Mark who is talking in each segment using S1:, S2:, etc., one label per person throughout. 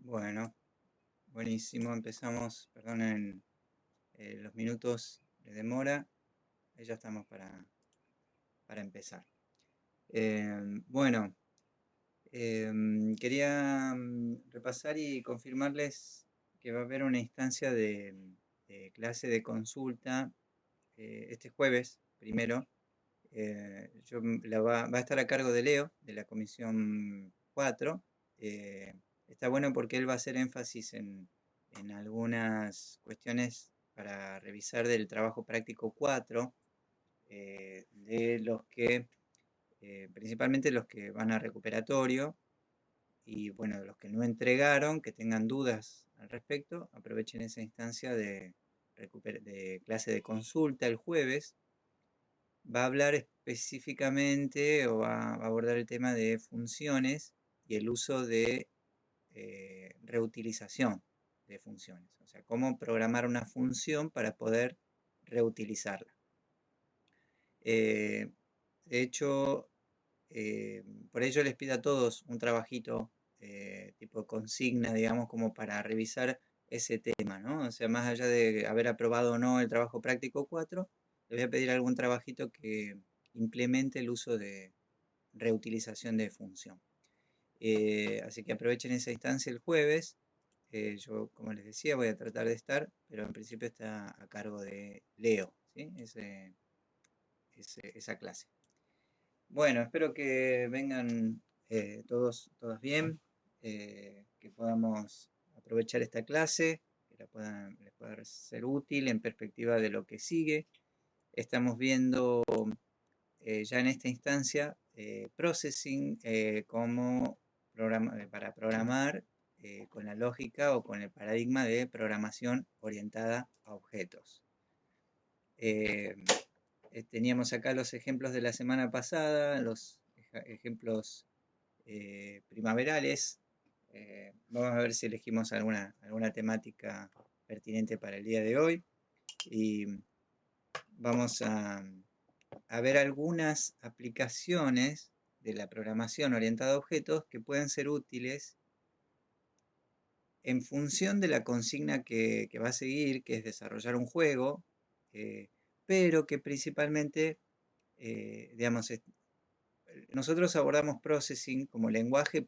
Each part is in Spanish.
S1: Bueno, buenísimo. Empezamos, perdonen los minutos de demora. Ya estamos para empezar. Bueno, quería repasar y confirmarles que va a haber una instancia de clase de consulta este jueves, primero. Va a estar a cargo de Leo, de la comisión 4. Eh, Está bueno porque él va a hacer énfasis en algunas cuestiones para revisar del trabajo práctico 4, de los que, principalmente los que van a recuperatorio, y bueno, de los que no entregaron, que tengan dudas al respecto, aprovechen esa instancia de clase de consulta el jueves. Va a hablar específicamente o va a abordar el tema de funciones y el uso de reutilización de funciones. O sea, cómo programar una función para poder reutilizarla. Eh, de hecho, por ello les pido a todos un trabajito tipo consigna, digamos, como para revisar ese tema, ¿no? O sea, más allá de haber aprobado o no el trabajo práctico 4, les voy a pedir algún trabajito que implemente el uso de reutilización de función. Así que aprovechen esa instancia el jueves. Yo, como les decía, voy a tratar de estar, pero en principio está a cargo de Leo, ¿sí? Esa clase. Bueno, espero que vengan todas bien, que podamos aprovechar esta clase, que les pueda ser útil en perspectiva de lo que sigue. Estamos viendo ya en esta instancia processing como para programar con la lógica o con el paradigma de programación orientada a objetos. Eh, Teníamos acá los ejemplos de la semana pasada, los ejemplos primaverales. Vamos a ver si elegimos alguna temática pertinente para el día de hoy. Y vamos a ver algunas aplicaciones de la programación orientada a objetos que pueden ser útiles en función de la consigna que va a seguir, que es desarrollar un juego, eh, pero que principalmente, digamos, nosotros abordamos processing como lenguaje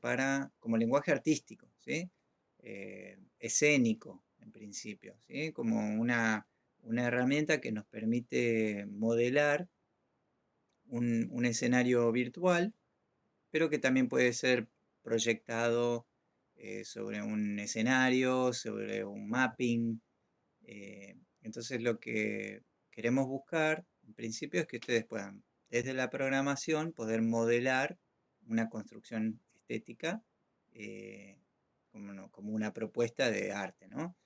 S1: artístico, ¿sí? Escénico, en principio, ¿sí? Como una herramienta que nos permite modelar un escenario virtual, pero que también puede ser proyectado sobre un escenario, sobre un mapping. Entonces lo que queremos buscar, en principio, es que ustedes puedan, desde la programación, poder modelar una construcción estética eh, como una propuesta de arte, ¿no?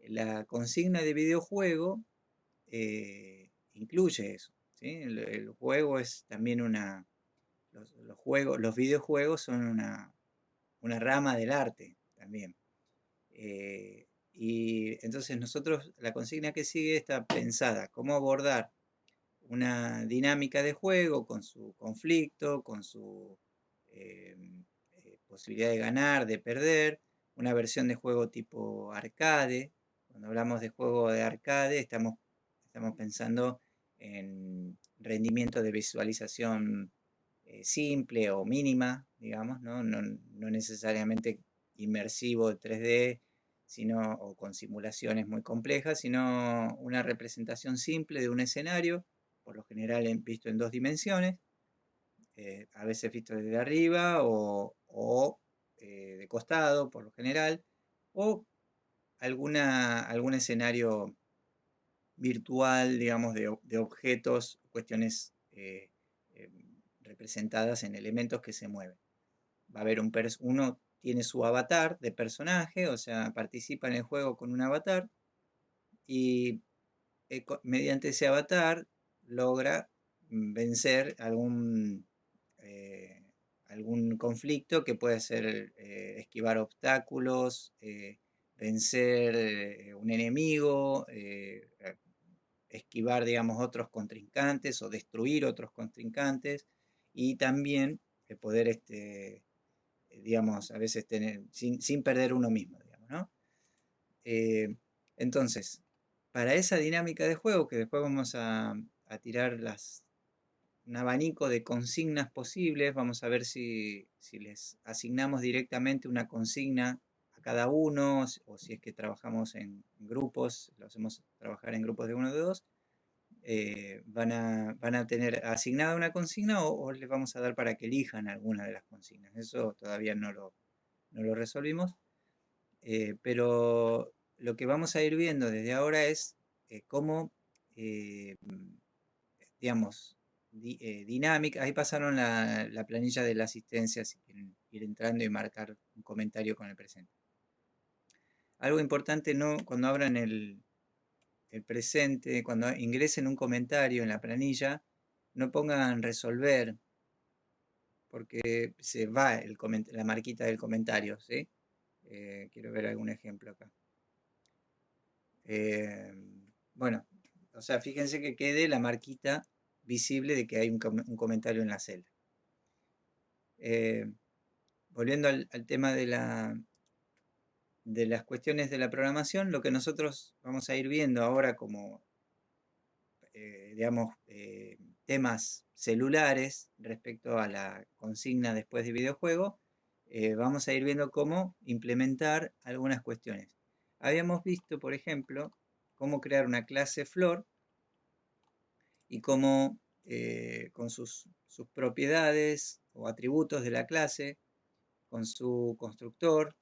S1: La consigna de videojuego incluye eso, ¿sí? El juego es también los videojuegos son una rama del arte también. Y entonces la consigna que sigue está pensada, cómo abordar una dinámica de juego con su conflicto, con su eh, posibilidad de ganar, de perder, una versión de juego tipo arcade. Cuando hablamos de juego de arcade, estamos pensando en rendimiento de visualización simple o mínima, digamos, ¿no? No necesariamente inmersivo 3D, o con simulaciones muy complejas, sino una representación simple de un escenario, por lo general visto en dos dimensiones, a veces visto desde arriba o de costado, por lo general, o algún escenario virtual, digamos, de objetos, cuestiones eh, representadas en elementos que se mueven. Va a haber uno tiene su avatar de personaje, o sea, participa en el juego con un avatar y mediante ese avatar logra vencer eh, algún conflicto que puede ser esquivar obstáculos, vencer un enemigo, esquivar, digamos, otros contrincantes o destruir otros contrincantes y también poder digamos, a veces sin perder uno mismo, digamos, ¿no? Entonces, para esa dinámica de juego, que después vamos a tirar un abanico de consignas posibles, vamos a ver si les asignamos directamente una consigna a cada uno, o si es que trabajamos en grupos, lo hacemos trabajar en grupos de uno o de dos, van a tener asignada una consigna o les vamos a dar para que elijan alguna de las consignas. Eso todavía no lo resolvimos, pero lo que vamos a ir viendo desde ahora es cómo, digamos, dinámica. Ahí pasaron la planilla de la asistencia, si quieren ir entrando y marcar un comentario con el presente. Algo importante, no, cuando abran el presente, cuando ingresen un comentario en la planilla, no pongan resolver, porque se va la marquita del comentario, ¿sí? Quiero ver algún ejemplo acá. Bueno, o sea, fíjense que quede la marquita visible de que hay un comentario en la celda. Volviendo al tema de las cuestiones de la programación, lo que nosotros vamos a ir viendo ahora como, digamos, temas celulares respecto a la consigna después de videojuego, vamos a ir viendo cómo implementar algunas cuestiones. Habíamos visto, por ejemplo, cómo crear una clase flor y cómo con sus propiedades o atributos de la clase, con su constructor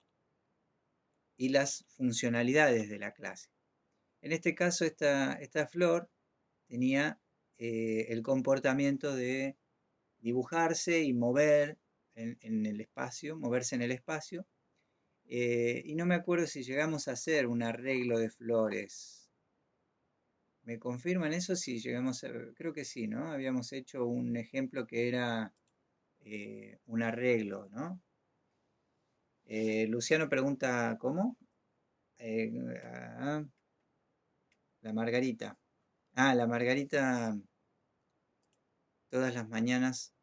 S1: y las funcionalidades de la clase. En este caso, esta flor tenía el comportamiento de dibujarse y mover en el espacio, moverse en el espacio. Y no me acuerdo si llegamos a hacer un arreglo de flores. ¿Me confirman eso? Si llegamos a, creo que sí, ¿no? Habíamos hecho un ejemplo que era un arreglo, ¿no? Luciano pregunta, ¿cómo? Ah, la Margarita. Ah, la Margarita todas las mañanas.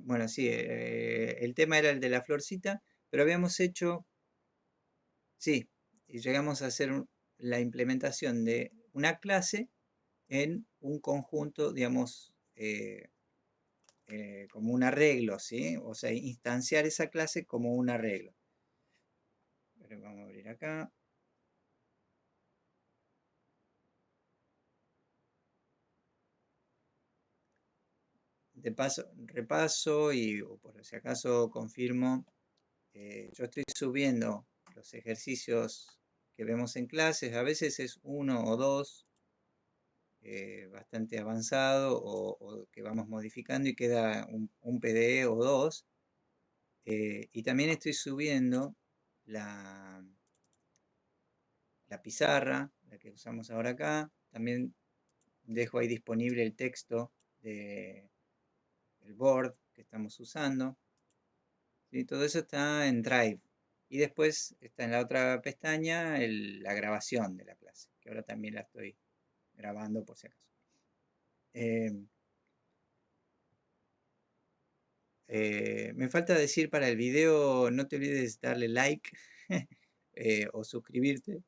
S1: Bueno, sí, el tema era el de la florcita, pero habíamos hecho, sí, y llegamos a hacer la implementación de una clase en un conjunto, digamos, como un arreglo, ¿sí? O sea, instanciar esa clase como un arreglo. Pero vamos a abrir acá. De paso, repaso y por si acaso confirmo, yo estoy subiendo los ejercicios que vemos en clases, a veces es uno o dos, bastante avanzado o que vamos modificando y queda un PDE o dos. Y también estoy subiendo la pizarra, la que usamos ahora acá. También dejo ahí disponible el texto del board que estamos usando. ¿Sí? Todo eso está en Drive. Y después está en la otra pestaña la grabación de la clase, que ahora también la estoy grabando por si acaso. Me falta decir para el video, no te olvides darle like o suscribirte.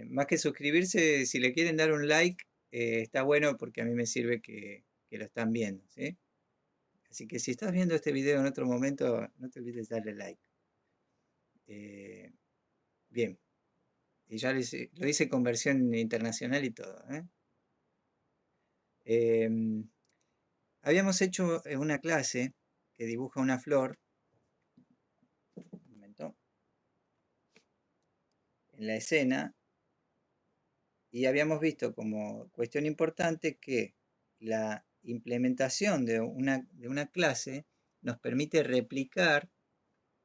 S1: Más que suscribirse, si le quieren dar un like, está bueno porque a mí me sirve que lo están viendo, ¿sí? Así que si estás viendo este video en otro momento, no te olvides darle like. Bien, y ya lo hice con versión internacional y todo, ¿eh? Habíamos hecho una clase que dibuja una flor, un momento, en la escena, y habíamos visto como cuestión importante que la implementación de una clase nos permite replicar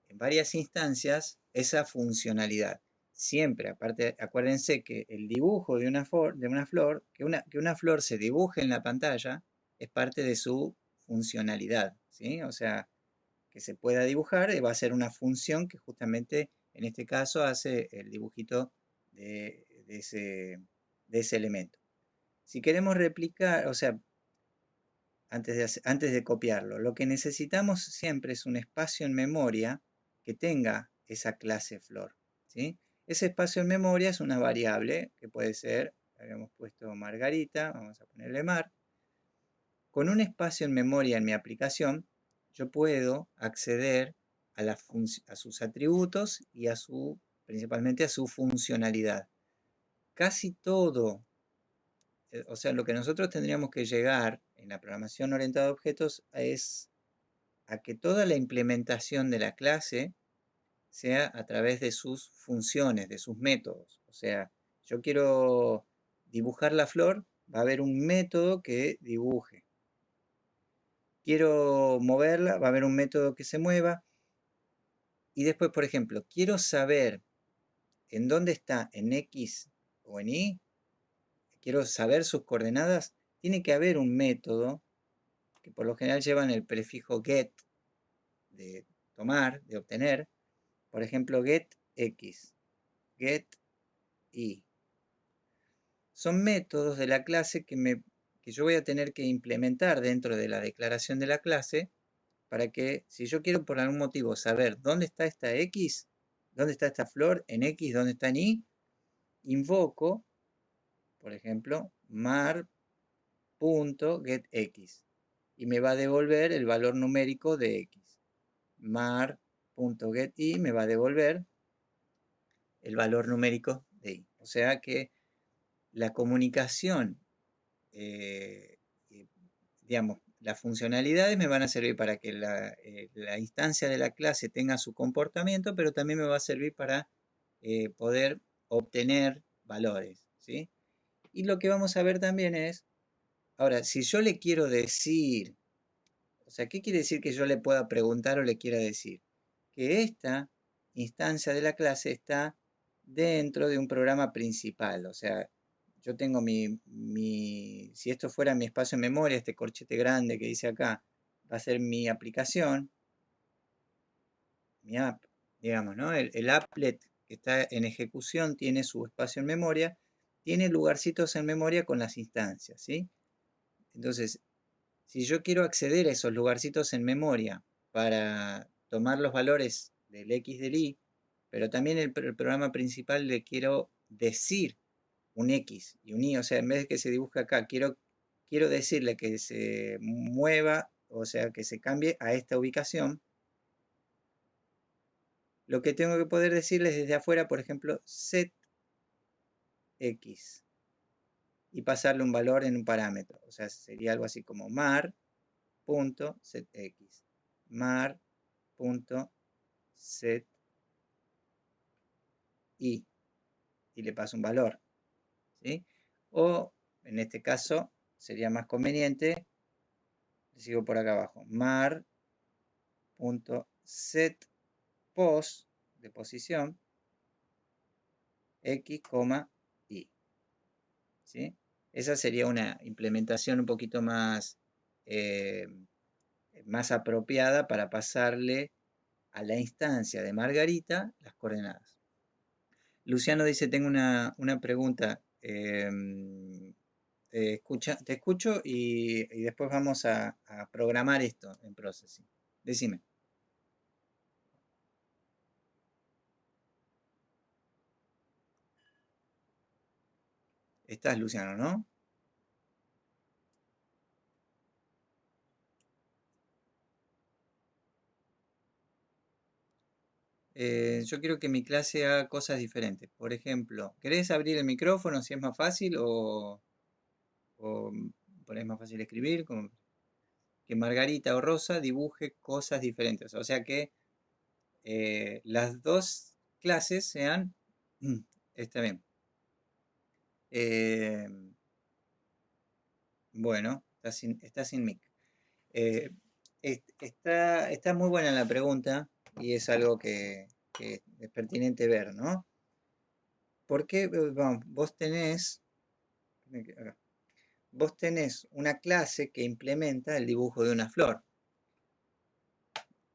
S1: en varias instancias esa funcionalidad. Siempre, aparte, acuérdense que el dibujo de una flor, que una flor se dibuje en la pantalla, es parte de su funcionalidad, ¿sí? O sea, que se pueda dibujar va a ser una función que justamente en este caso hace el dibujito de ese elemento. Si queremos replicar, o sea, antes de copiarlo. Lo que necesitamos siempre es un espacio en memoria que tenga esa clase flor, ¿sí? Ese espacio en memoria es una variable que puede ser, habíamos puesto Margarita, vamos a ponerle Mar. Con un espacio en memoria en mi aplicación, yo puedo acceder a sus atributos y principalmente a su funcionalidad. Casi todo, o sea, lo que nosotros tendríamos que llegar en la programación orientada a objetos es a que toda la implementación de la clase sea a través de sus funciones, de sus métodos. O sea, yo quiero dibujar la flor, va a haber un método que dibuje. Quiero moverla, va a haber un método que se mueva. Y después, por ejemplo, quiero saber en dónde está en X o en Y, quiero saber sus coordenadas, tiene que haber un método que por lo general llevan el prefijo get, de tomar, de obtener. Por ejemplo, get X, get Y. Son métodos de la clase que yo voy a tener que implementar dentro de la declaración de la clase para que, si yo quiero por algún motivo saber dónde está esta X, dónde está esta flor en X, dónde está en Y, invoco, por ejemplo, mar.getX y me va a devolver el valor numérico de X. Mar.getY me va a devolver el valor numérico de Y. O sea que la comunicación, digamos, las funcionalidades me van a servir para que la instancia de la clase tenga su comportamiento, pero también me va a servir para poder obtener valores, ¿sí? Y lo que vamos a ver también es, ahora, si yo le quiero decir, o sea, ¿qué quiere decir que yo le pueda preguntar o le quiera decir? Que esta instancia de la clase está dentro de un programa principal, o sea, yo tengo si esto fuera mi espacio en memoria, este corchete grande que dice acá, va a ser mi aplicación, mi app, digamos, ¿no? El applet que está en ejecución tiene su espacio en memoria, tiene lugarcitos en memoria con las instancias, ¿sí? Entonces, si yo quiero acceder a esos lugarcitos en memoria para tomar los valores del X del Y, pero también el programa principal le quiero decir un X y un Y, o sea, en vez de que se dibuje acá, quiero decirle que se mueva, o sea, que se cambie a esta ubicación, lo que tengo que poder decirles desde afuera, por ejemplo, set X y pasarle un valor en un parámetro, o sea, sería algo así como mar.setX, mar.setY y le paso un valor, ¿sí? O en este caso sería más conveniente, le sigo por acá abajo, mar.setPos de posición X, Y, ¿sí? Esa sería una implementación un poquito eh, más apropiada para pasarle a la instancia de Margarita las coordenadas. Luciano dice, tengo una pregunta. Te escucho y después vamos a programar esto en Processing. Decime. Estás, Luciano, ¿no? Yo quiero que mi clase haga cosas diferentes. Por ejemplo, ¿querés abrir el micrófono si es más fácil o por ahí es más fácil escribir? Como que Margarita o Rosa dibuje cosas diferentes. O sea que las dos clases sean... Está bien. Eh, bueno, está sin mic. Eh, está muy buena la pregunta y es algo que es pertinente ver, ¿no? Porque vos tenés una clase que implementa el dibujo de una flor.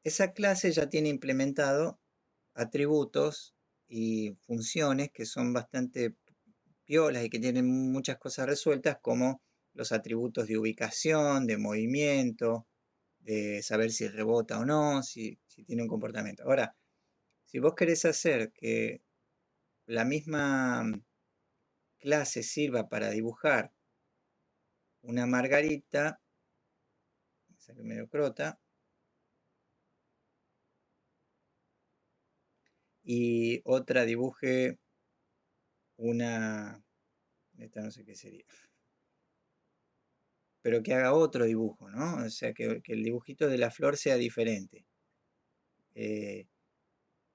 S1: Esa clase ya tiene implementado atributos y funciones que son bastante piolas y que tienen muchas cosas resueltas, como los atributos de ubicación, de movimiento, de saber si rebota o no, si tiene un comportamiento. Ahora, si vos querés hacer que la misma clase sirva para dibujar una margarita, esa que medio crota, y otra dibuje una, esta no sé qué sería, pero que haga otro dibujo, ¿no? O sea, que el dibujito de la flor sea diferente.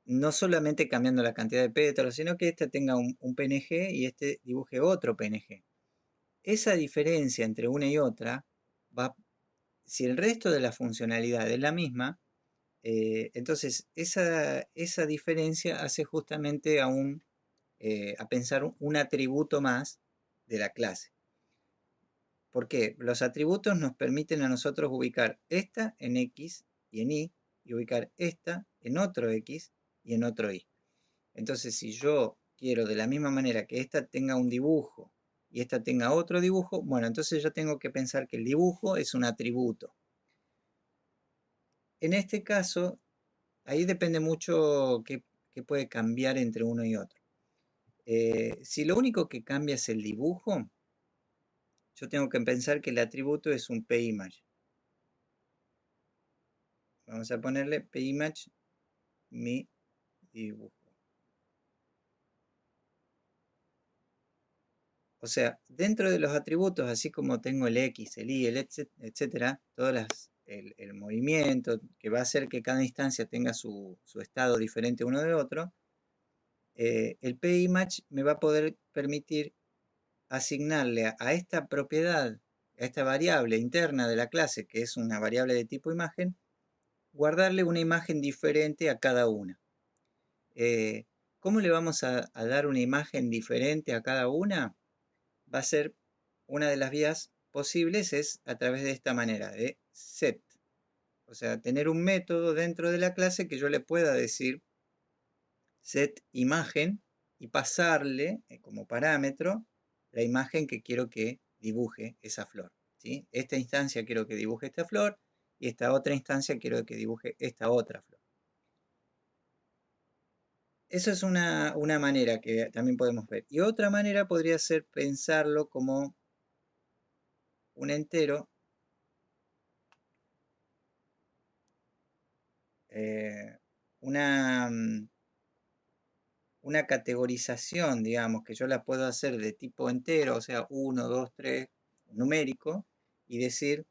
S1: No solamente cambiando la cantidad de pétalos, sino que este tenga un PNG y este dibuje otro PNG. Esa diferencia entre una y otra va, si el resto de la funcionalidad es la misma, entonces esa diferencia hace justamente a pensar un atributo más de la clase. ¿Por qué? Los atributos nos permiten a nosotros ubicar esta en X y en Y, y ubicar esta en otro X y en otro Y. Entonces, si yo quiero de la misma manera que esta tenga un dibujo y esta tenga otro dibujo, bueno, entonces yo tengo que pensar que el dibujo es un atributo. En este caso, ahí depende mucho qué puede cambiar entre uno y otro. Si lo único que cambia es el dibujo, yo tengo que pensar que el atributo es un pImage. Vamos a ponerle pImage mi dibujo. O sea, dentro de los atributos, así como tengo el X, el Y, el etcétera, el movimiento que va a hacer que cada instancia tenga su estado diferente uno de otro, el pImage me va a poder permitir asignarle a esta propiedad, a esta variable interna de la clase, que es una variable de tipo imagen, guardarle una imagen diferente a cada una. ¿Cómo le vamos a dar una imagen diferente a cada una? Va a ser una de las vías posibles es a través de esta manera, de set. O sea, tener un método dentro de la clase que yo le pueda decir set imagen y pasarle como parámetro la imagen que quiero que dibuje esa flor. ¿Sí? Esta instancia quiero que dibuje esta flor y esta otra instancia quiero que dibuje esta otra flor. Eso es una manera que también podemos ver. Y otra manera podría ser pensarlo como un entero una, una categorización, digamos, que yo la puedo hacer de tipo entero, o sea, 1, 2, 3, numérico, y decir,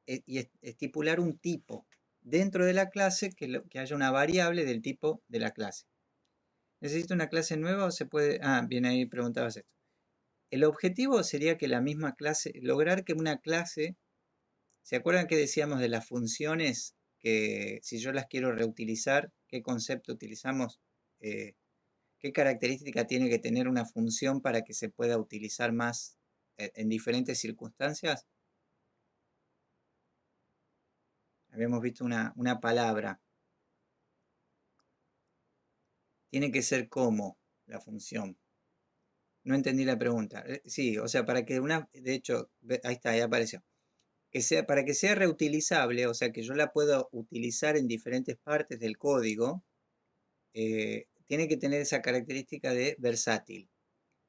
S1: y estipular un tipo dentro de la clase que haya una variable del tipo de la clase. ¿Necesito una clase nueva o se puede? Ah, bien, ahí preguntabas esto. El objetivo sería que la misma clase, lograr que una clase, ¿se acuerdan que decíamos de las funciones? Que si yo las quiero reutilizar, ¿qué concepto utilizamos? ¿Qué característica tiene que tener una función para que se pueda utilizar más en diferentes circunstancias? Habíamos visto una palabra. Tiene que ser como la función. No entendí la pregunta. Sí, o sea, para que de hecho, ahí está, ahí apareció. Para que sea reutilizable, o sea, que yo la pueda utilizar en diferentes partes del código, tiene que tener esa característica de versátil.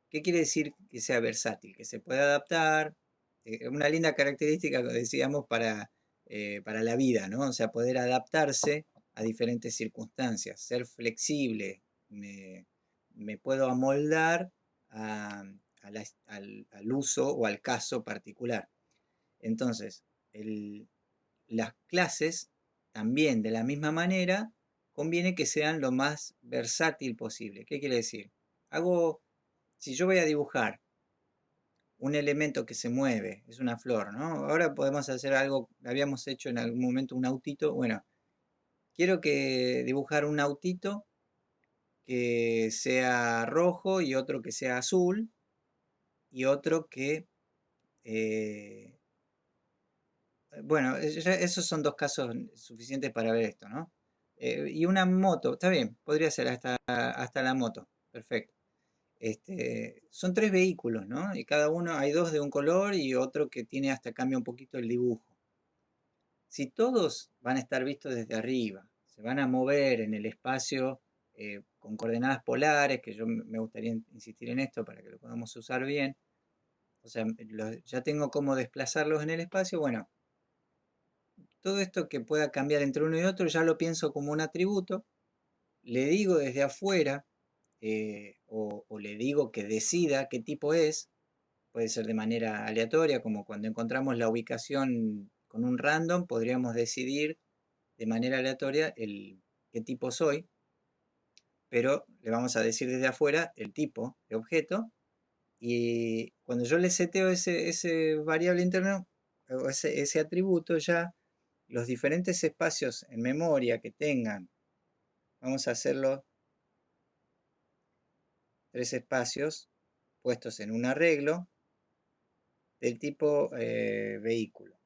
S1: ¿Qué quiere decir que sea versátil? Que se pueda adaptar, una linda característica, decíamos, para la vida, ¿no? O sea, poder adaptarse a diferentes circunstancias, ser flexible, me puedo amoldar al uso o al caso particular. Entonces, las clases también de la misma manera conviene que sean lo más versátil posible. ¿Qué quiere decir? Si yo voy a dibujar un elemento que se mueve, es una flor, ¿no? Ahora podemos hacer algo, habíamos hecho en algún momento un autito, bueno, quiero que dibujar un autito que sea rojo y otro que sea azul y otro que, eh, bueno, esos son dos casos suficientes para ver esto, ¿no? Y una moto, está bien, podría ser hasta la moto, perfecto. son tres vehículos, ¿no? Y cada uno, hay dos de un color y otro que tiene hasta cambia un poquito el dibujo. Si todos van a estar vistos desde arriba, se van a mover en el espacio con coordenadas polares, que yo me gustaría insistir en esto para que lo podamos usar bien, o sea, ya tengo cómo desplazarlos en el espacio, bueno, todo esto que pueda cambiar entre uno y otro ya lo pienso como un atributo, le digo desde afuera, o le digo que decida qué tipo es, puede ser de manera aleatoria, como cuando encontramos la ubicación con un random, podríamos decidir de manera aleatoria qué tipo soy, pero le vamos a decir desde afuera el tipo de objeto, y cuando yo le seteo ese variable interno, o ese atributo, ya los diferentes espacios en memoria que tengan, vamos a hacerlo tres espacios puestos en un arreglo del tipo vehículo.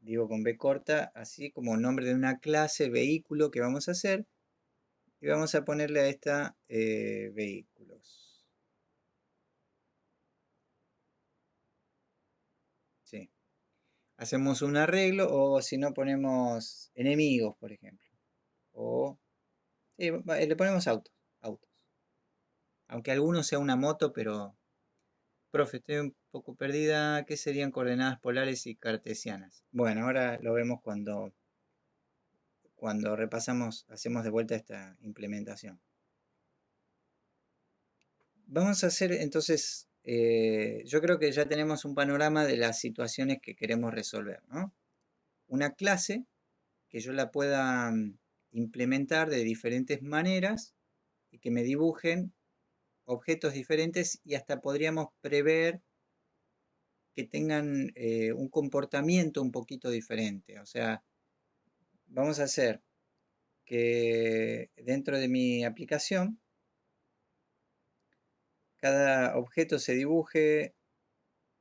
S1: Digo con B corta, así como nombre de una clase vehículo que vamos a hacer, y vamos a ponerle a esta vehículos. Sí. Hacemos un arreglo, o si no ponemos enemigos, por ejemplo. O sí, le ponemos autos. Aunque alguno sea una moto, pero profe, estoy un poco perdida. ¿Qué serían coordenadas polares y cartesianas? Bueno, ahora lo vemos cuando repasamos, hacemos de vuelta esta implementación. Vamos a hacer entonces, yo creo que ya tenemos un panorama de las situaciones que queremos resolver, ¿no? Una clase que yo la pueda implementar de diferentes maneras y que me dibujen objetos diferentes, y hasta podríamos prever que tengan un comportamiento un poquito diferente. O sea, vamos a hacer que dentro de mi aplicación cada objeto se dibuje,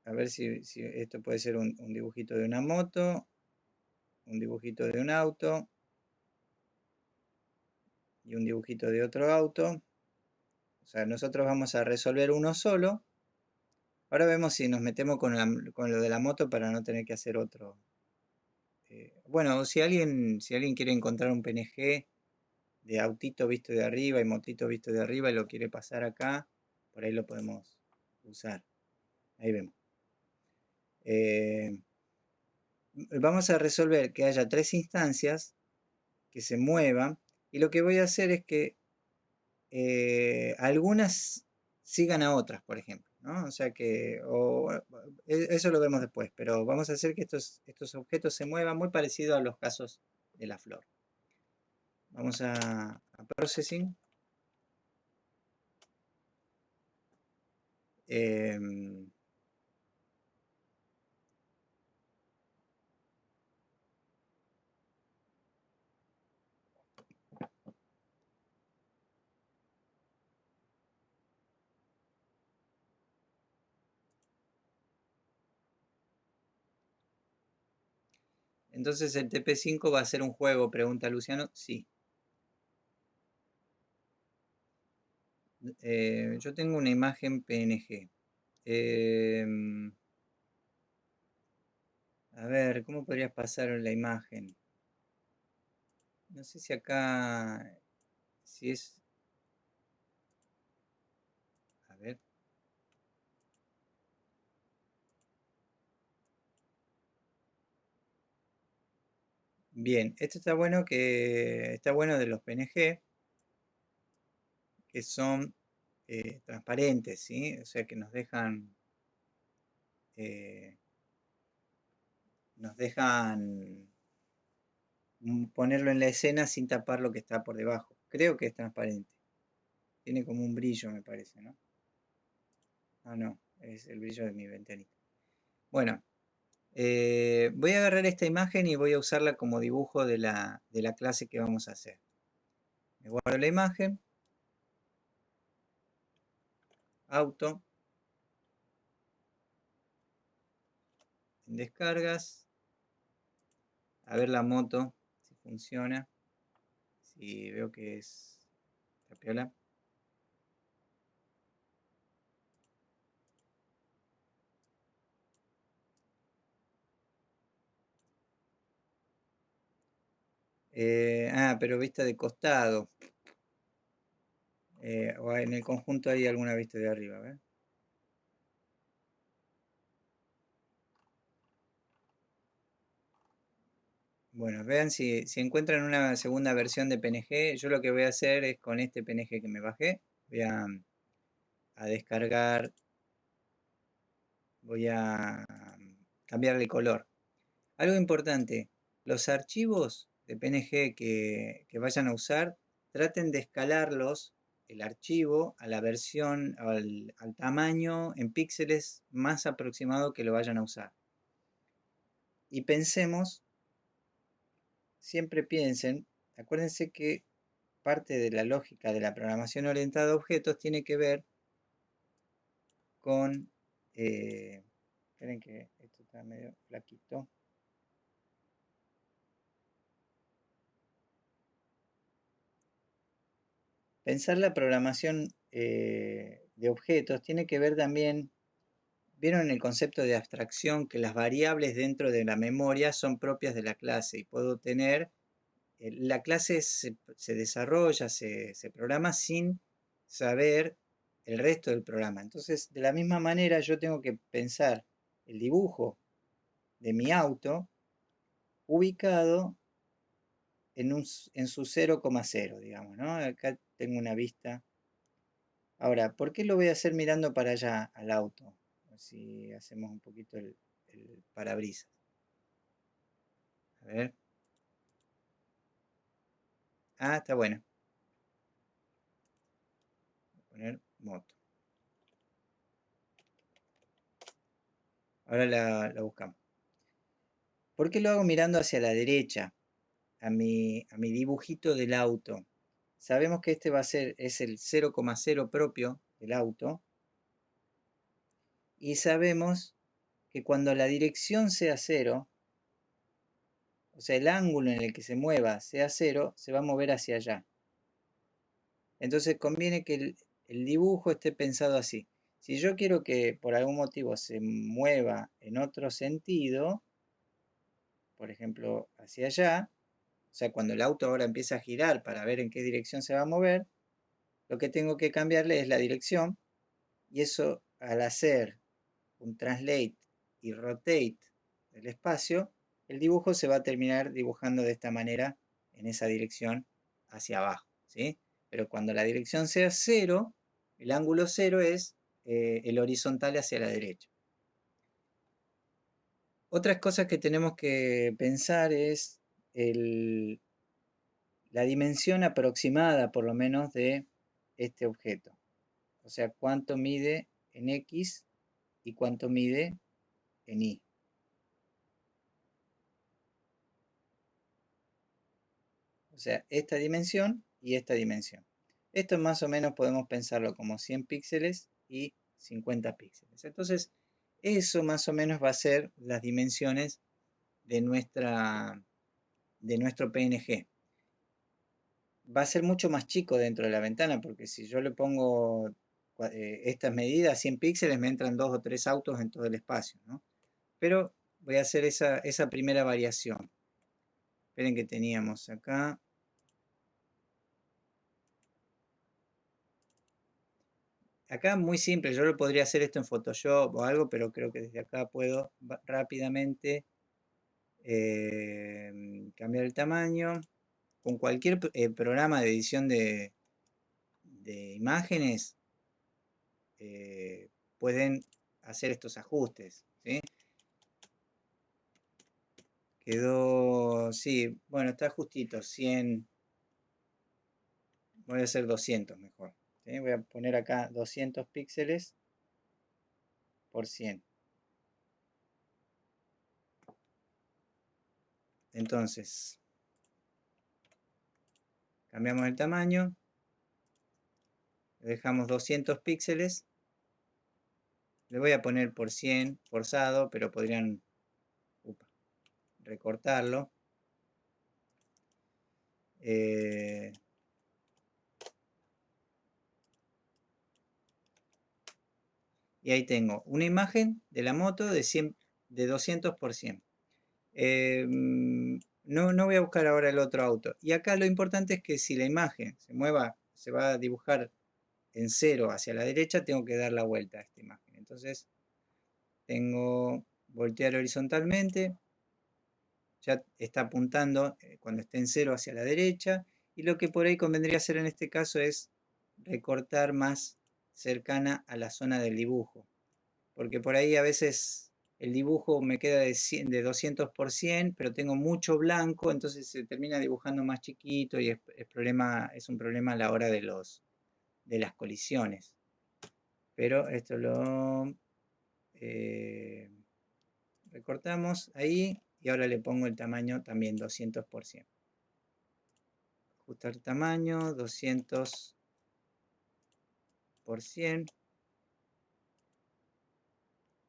S1: a ver si esto puede ser un dibujito de una moto, un dibujito de un auto y un dibujito de otro auto. O sea, nosotros vamos a resolver uno solo. Ahora vemos si nos metemos con lo de la moto para no tener que hacer otro. Bueno, si alguien quiere encontrar un PNG de autito visto de arriba y motito visto de arriba y lo quiere pasar acá, por ahí lo podemos usar. Ahí vemos. Vamos a resolver que haya tres instancias que se muevan, y lo que voy a hacer es que algunas sigan a otras, por ejemplo, ¿no? O sea que, eso lo vemos después, pero vamos a hacer que estos objetos se muevan muy parecido a los casos de la flor. Vamos a Processing. Entonces el TP5 va a ser un juego, pregunta Luciano. Sí. Yo tengo una imagen PNG. A ver, ¿cómo podrías pasar la imagen? No sé si acá, si es, a ver. Bien, esto está bueno de los PNG, que son transparentes, ¿sí? O sea que eh, nos dejan ponerlo en la escena sin tapar lo que está por debajo. Creo que es transparente. Tiene como un brillo, me parece, ¿no? Ah, no, es el brillo de mi ventanita. Bueno, voy a agarrar esta imagen y voy a usarla como dibujo de la clase que vamos a hacer. Me guardo la imagen, auto, en descargas, a ver la moto, si funciona, si veo que es la piola. Pero vista de costado. O en el conjunto hay alguna vista de arriba, ¿ves? Bueno, vean si encuentran una segunda versión de PNG. Yo lo que voy a hacer es con este PNG que me bajé, voy a descargar, voy a cambiarle color. Algo importante, los archivos de PNG que vayan a usar, traten de escalarlos, el archivo, a la versión, al tamaño en píxeles más aproximado que lo vayan a usar. Y pensemos, siempre piensen, acuérdense que parte de la lógica de la programación orientada a objetos tiene que ver con, esperen que esto está medio flaquito. Pensar la programación de objetos tiene que ver también, vieron el concepto de abstracción, que las variables dentro de la memoria son propias de la clase y puedo tener, la clase se desarrolla, se programa sin saber el resto del programa. Entonces, de la misma manera, yo tengo que pensar el dibujo de mi auto ubicado en su 0,0, digamos, ¿no? Acá tengo una vista. Ahora, ¿por qué lo voy a hacer mirando para allá al auto? Si hacemos un poquito el parabrisas. A ver. Está bueno. Voy a poner moto. Ahora la buscamos. ¿Por qué lo hago mirando hacia la derecha? A mi dibujito del auto. Sabemos que este es el 0,0 propio del auto. Y sabemos que cuando la dirección sea 0, o sea, el ángulo en el que se mueva sea 0, se va a mover hacia allá. Entonces conviene que el dibujo esté pensado así. Si yo quiero que por algún motivo se mueva en otro sentido, por ejemplo, hacia allá, o sea, cuando el auto ahora empieza a girar para ver en qué dirección se va a mover, lo que tengo que cambiarle es la dirección, y eso, al hacer un translate y rotate del espacio, el dibujo se va a terminar dibujando de esta manera en esa dirección hacia abajo, ¿sí? Pero cuando la dirección sea 0, el ángulo 0 es el horizontal hacia la derecha. Otras cosas que tenemos que pensar es la dimensión aproximada, por lo menos, de este objeto. O sea, cuánto mide en X y cuánto mide en Y. O sea, esta dimensión y esta dimensión. Esto más o menos podemos pensarlo como 100 píxeles y 50 píxeles. Entonces, eso más o menos va a ser las dimensiones de nuestro PNG. Va a ser mucho más chico dentro de la ventana, porque si yo le pongo estas medidas, 100 píxeles, me entran 2 o 3 autos en todo el espacio, ¿no? Pero voy a hacer esa primera variación. Esperen que teníamos acá. Acá muy simple, yo lo podría hacer esto en Photoshop o algo, pero creo que desde acá puedo rápidamente cambiar el tamaño. Con cualquier programa de edición de imágenes pueden hacer estos ajustes, ¿sí? Quedó, sí, bueno, está justito, 100, voy a hacer 200 mejor, ¿sí? Voy a poner acá 200 píxeles por 100. Entonces, cambiamos el tamaño, le dejamos 200 píxeles, le voy a poner por 100 forzado, pero podrían recortarlo. Y ahí tengo una imagen de la moto de 200 por 100. No voy a buscar ahora el otro auto. Y acá lo importante es que si la imagen se mueva, se va a dibujar en cero hacia la derecha, tengo que dar la vuelta a esta imagen. Entonces tengo voltear horizontalmente, ya está apuntando cuando esté en cero hacia la derecha. Y lo que por ahí convendría hacer en este caso es recortar más cercana a la zona del dibujo. Porque por ahí a veces el dibujo me queda de 200%, pero tengo mucho blanco, entonces se termina dibujando más chiquito y es un problema a la hora de las colisiones. Pero esto lo eh, recortamos ahí y ahora le pongo el tamaño también 200%. Ajustar tamaño 200%.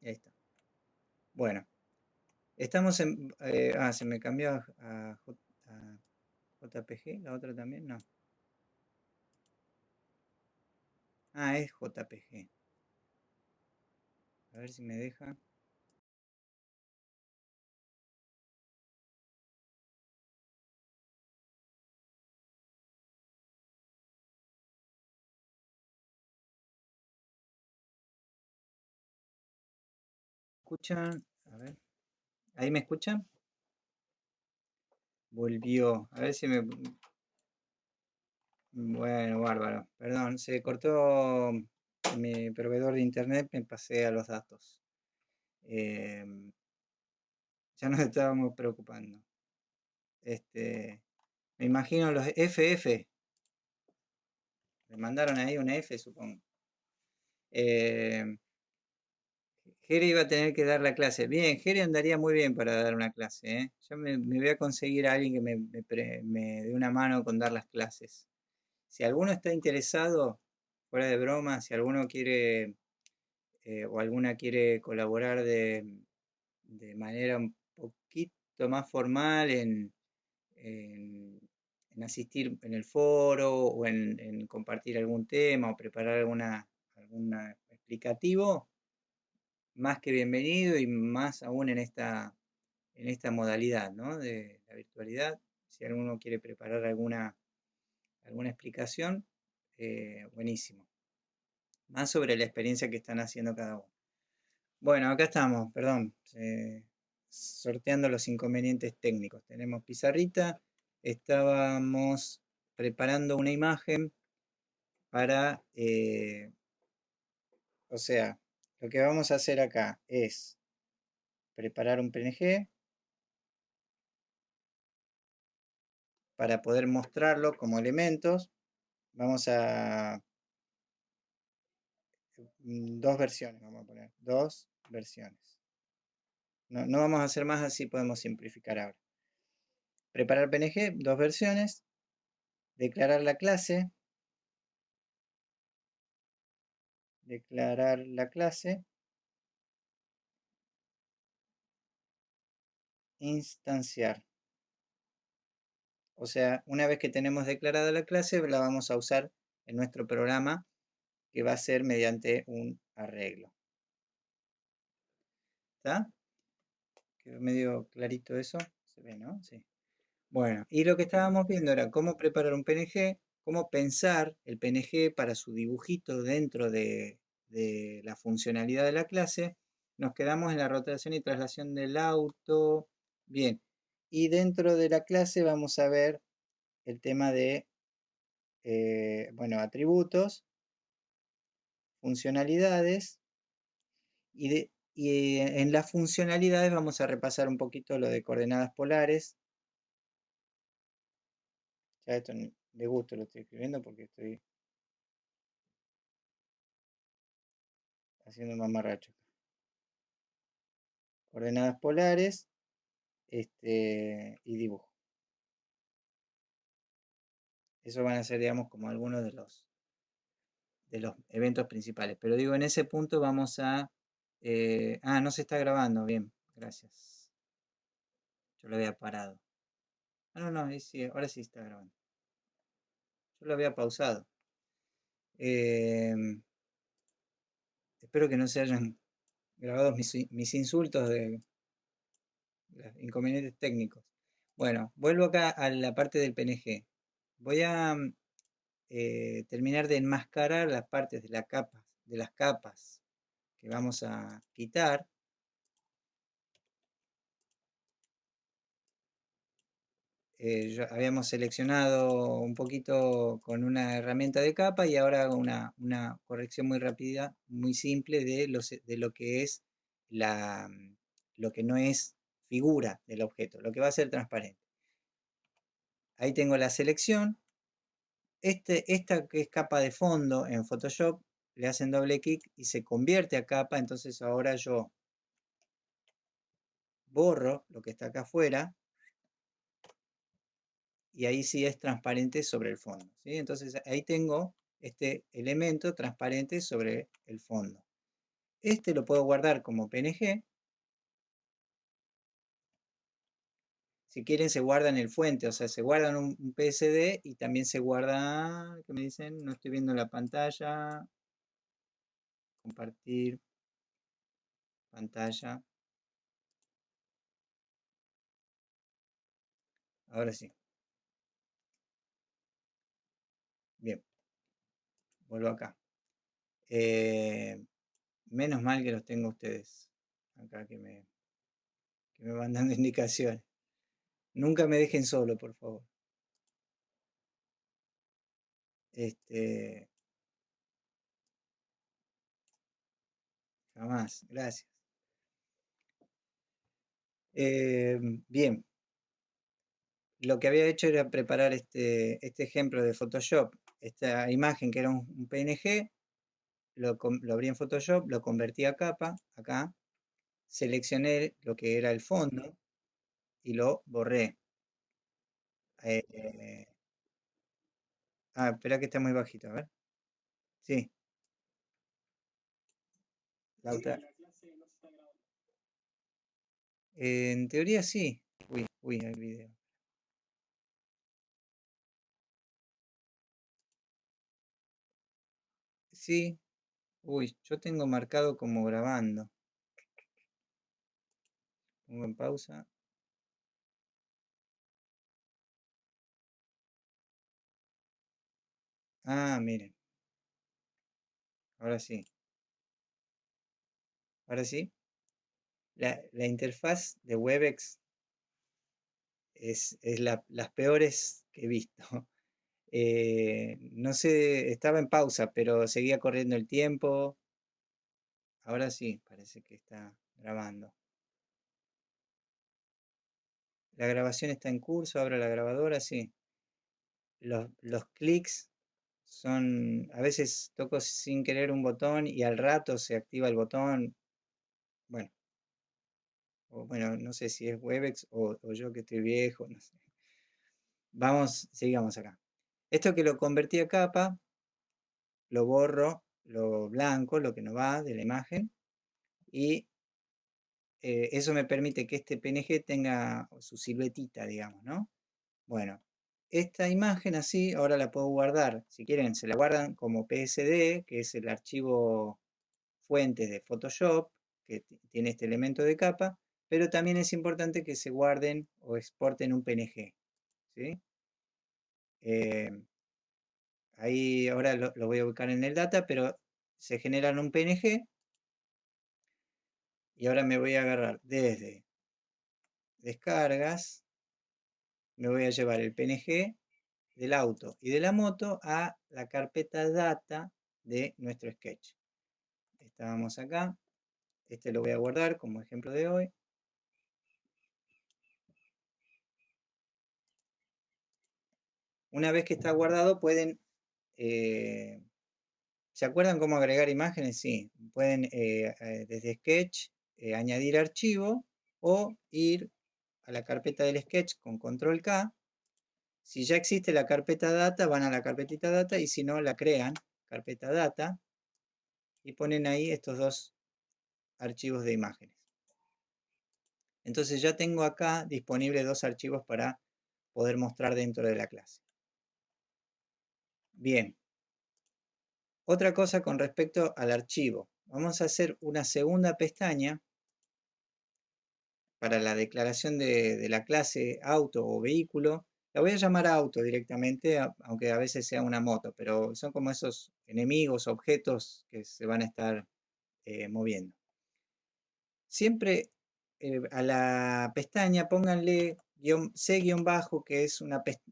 S1: Y ahí está. Bueno, estamos en... se me cambió a JPG, la otra también, no. Ah, es JPG. A ver si me deja. ¿Escuchan? A ver. ¿Ahí me escuchan? Volvió. A ver si me... Bueno, bárbaro. Perdón, se cortó mi proveedor de internet, me pasé a los datos. Em, ya nos estábamos preocupando. Me imagino los FF. Le mandaron ahí un F, supongo. Em, Jere iba a tener que dar la clase. Bien, Jere andaría muy bien para dar una clase, ¿eh? Yo me voy a conseguir a alguien que me dé una mano con dar las clases. Si alguno está interesado, fuera de broma, si alguno quiere o alguna quiere colaborar de manera un poquito más formal en- en asistir en el foro o en compartir algún tema o preparar alguna explicativo, más que bienvenido y más aún en esta modalidad, ¿no? De la virtualidad. Si alguno quiere preparar alguna explicación, buenísimo. Más sobre la experiencia que están haciendo cada uno. Bueno, acá estamos, perdón, sorteando los inconvenientes técnicos. Tenemos pizarrita, estábamos preparando una imagen para, o sea, lo que vamos a hacer acá es preparar un PNG para poder mostrarlo como elementos. Vamos a dos versiones, vamos a poner dos versiones. No vamos a hacer más, así podemos simplificar ahora. Preparar PNG, dos versiones, declarar la clase, instanciar. O sea, una vez que tenemos declarada la clase, la vamos a usar en nuestro programa, que va a ser mediante un arreglo. ¿Está? ¿Quedó medio clarito eso? ¿Se ve, no? Sí. Bueno, y lo que estábamos viendo era cómo preparar un PNG, cómo pensar el PNG para su dibujito dentro de la funcionalidad de la clase. Nos quedamos en la rotación y traslación del auto. Bien, y dentro de la clase vamos a ver el tema de, bueno, atributos, funcionalidades, y en las funcionalidades vamos a repasar un poquito lo de coordenadas polares. Ya esto de gusto lo estoy escribiendo porque estoy haciendo mamarracho. Coordenadas polares, y dibujo. Eso van a ser, digamos, como algunos de los eventos principales. Pero digo, en ese punto vamos a... no se está grabando, bien, gracias. Yo lo había parado. No, ahí sí, ahora sí está grabando. Yo lo había pausado. Eh, Espero que no se hayan grabado mis insultos de los inconvenientes técnicos. Bueno, vuelvo acá a la parte del PNG. Voy a terminar de enmascarar las partes de de las capas que vamos a quitar. Habíamos seleccionado un poquito con una herramienta de capa y ahora hago una corrección muy rápida, muy simple de lo que es lo que no es figura del objeto, lo que va a ser transparente. Ahí tengo la selección. Esta que es capa de fondo en Photoshop, le hacen doble clic y se convierte a capa, entonces ahora yo borro lo que está acá afuera y ahí sí es transparente sobre el fondo, ¿sí? Entonces ahí tengo este elemento transparente sobre el fondo. Este lo puedo guardar como PNG. Si quieren se guarda en el fuente, o sea, se guarda en un PSD y también se guarda, ¿qué me dicen? No estoy viendo la pantalla. Compartir pantalla. Ahora sí. Bien, vuelvo acá. Menos mal que los tengo ustedes acá que me van dando indicaciones. Nunca me dejen solo, por favor. Este, jamás, gracias. Eh, Bien, lo que había hecho era preparar este ejemplo de Photoshop, esta imagen que era un PNG, lo abrí en Photoshop, lo convertí a capa, acá, seleccioné lo que era el fondo y lo borré. Eh, espera que está muy bajito, a ver. Sí, la otra. En teoría sí. Uy, el video. Sí, uy, yo tengo marcado como grabando. Pongo en pausa. Ah, miren, ahora sí. Ahora sí. La interfaz de Webex es las peores que he visto. No sé, estaba en pausa, pero seguía corriendo el tiempo. Ahora sí, parece que está grabando. La grabación está en curso, abro la grabadora, sí. Los clics son, a veces toco sin querer un botón y al rato se activa el botón. Bueno, bueno, no sé si es Webex o yo que estoy viejo, no sé. Vamos, sigamos acá. Esto que lo convertí a capa, lo borro, lo blanco, lo que no va de la imagen, y eso me permite que este PNG tenga su siluetita, digamos, ¿no? Bueno, esta imagen así ahora la puedo guardar. Si quieren, se la guardan como PSD, que es el archivo fuentes de Photoshop, que tiene este elemento de capa, pero también es importante que se guarden o exporten un PNG, ¿sí? Eh, Ahí ahora lo voy a buscar en el data, pero se generan un PNG y ahora me voy a agarrar desde descargas, me voy a llevar el PNG del auto y de la moto a la carpeta data de nuestro sketch. Estábamos acá, este lo voy a guardar como ejemplo de hoy. Una vez que está guardado pueden, ¿se acuerdan cómo agregar imágenes? Sí, pueden desde Sketch añadir archivo o ir a la carpeta del Sketch con control K. Si ya existe la carpeta data, van a la carpetita data y si no, la crean, carpeta data, y ponen ahí estos dos archivos de imágenes. Entonces ya tengo acá disponibles dos archivos para poder mostrar dentro de la clase. Bien, otra cosa con respecto al archivo. Vamos a hacer una segunda pestaña para la declaración de la clase auto o vehículo, la voy a llamar auto directamente, aunque a veces sea una moto, pero son como esos enemigos, objetos que se van a estar moviendo. Siempre a la pestaña pónganle C-bajo, que es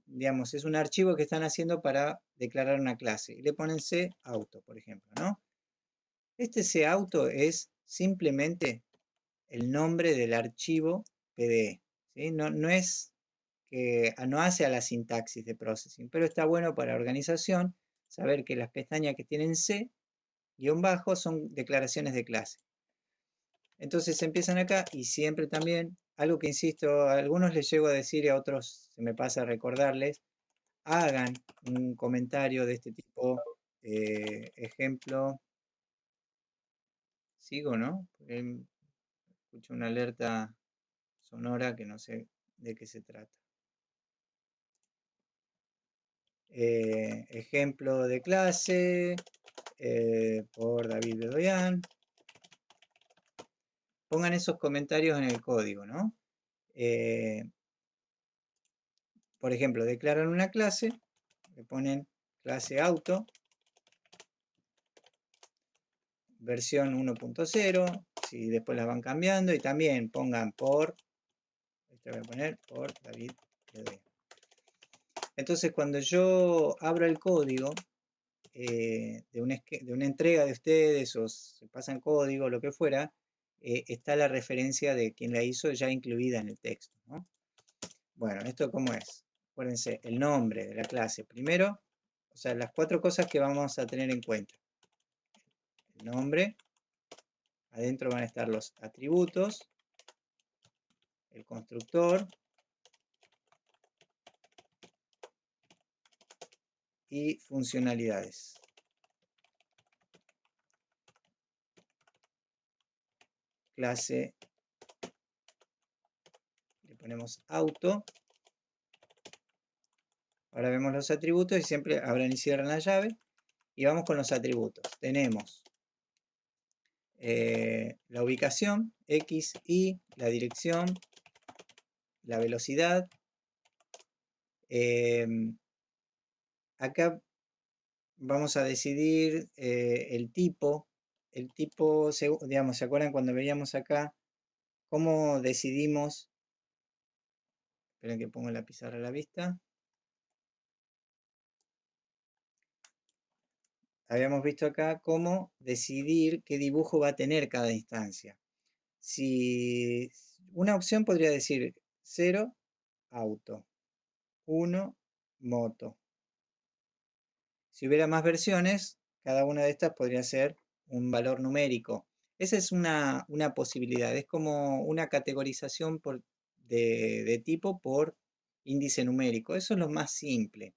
S1: digamos, es un archivo que están haciendo para declarar una clase. Y le ponen C auto, por ejemplo, ¿no? Este C auto es simplemente el nombre del archivo PDE, ¿sí? No es que no hace a la sintaxis de processing, pero está bueno para organización saber que las pestañas que tienen C-bajo son declaraciones de clase. Entonces empiezan acá y siempre también, algo que insisto, a algunos les llego a decir y a otros se me pasa a recordarles, hagan un comentario de este tipo, ejemplo, sigo, ¿no? Porque escucho una alerta sonora que no sé de qué se trata. Ejemplo de clase por David Bedoyan. Pongan esos comentarios en el código, ¿no? Por ejemplo, declaran una clase, le ponen clase auto, versión 1.0, si después las van cambiando, y también pongan por, este voy a poner por David Bedoyan. Entonces, cuando yo abro el código de una entrega de ustedes, o se pasan código, lo que fuera, está la referencia de quien la hizo ya incluida en el texto, ¿no? Bueno, ¿esto cómo es? Acuérdense, el nombre de la clase primero, o sea, las 4 cosas que vamos a tener en cuenta. El nombre, adentro van a estar los atributos, el constructor y funcionalidades. Clase, le ponemos auto. Ahora vemos los atributos y siempre abran y cierran la llave. Y vamos con los atributos. Tenemos la ubicación, X, Y, la dirección, la velocidad. Acá vamos a decidir el tipo. El tipo, digamos, ¿se acuerdan cuando veíamos acá cómo decidimos? Esperen que pongo la pizarra a la vista. Habíamos visto acá cómo decidir qué dibujo va a tener cada instancia. Si una opción podría decir 0, auto, 1, moto. Si hubiera más versiones, cada una de estas podría ser un valor numérico. Esa es una posibilidad, es como una categorización de tipo por índice numérico. Eso es lo más simple.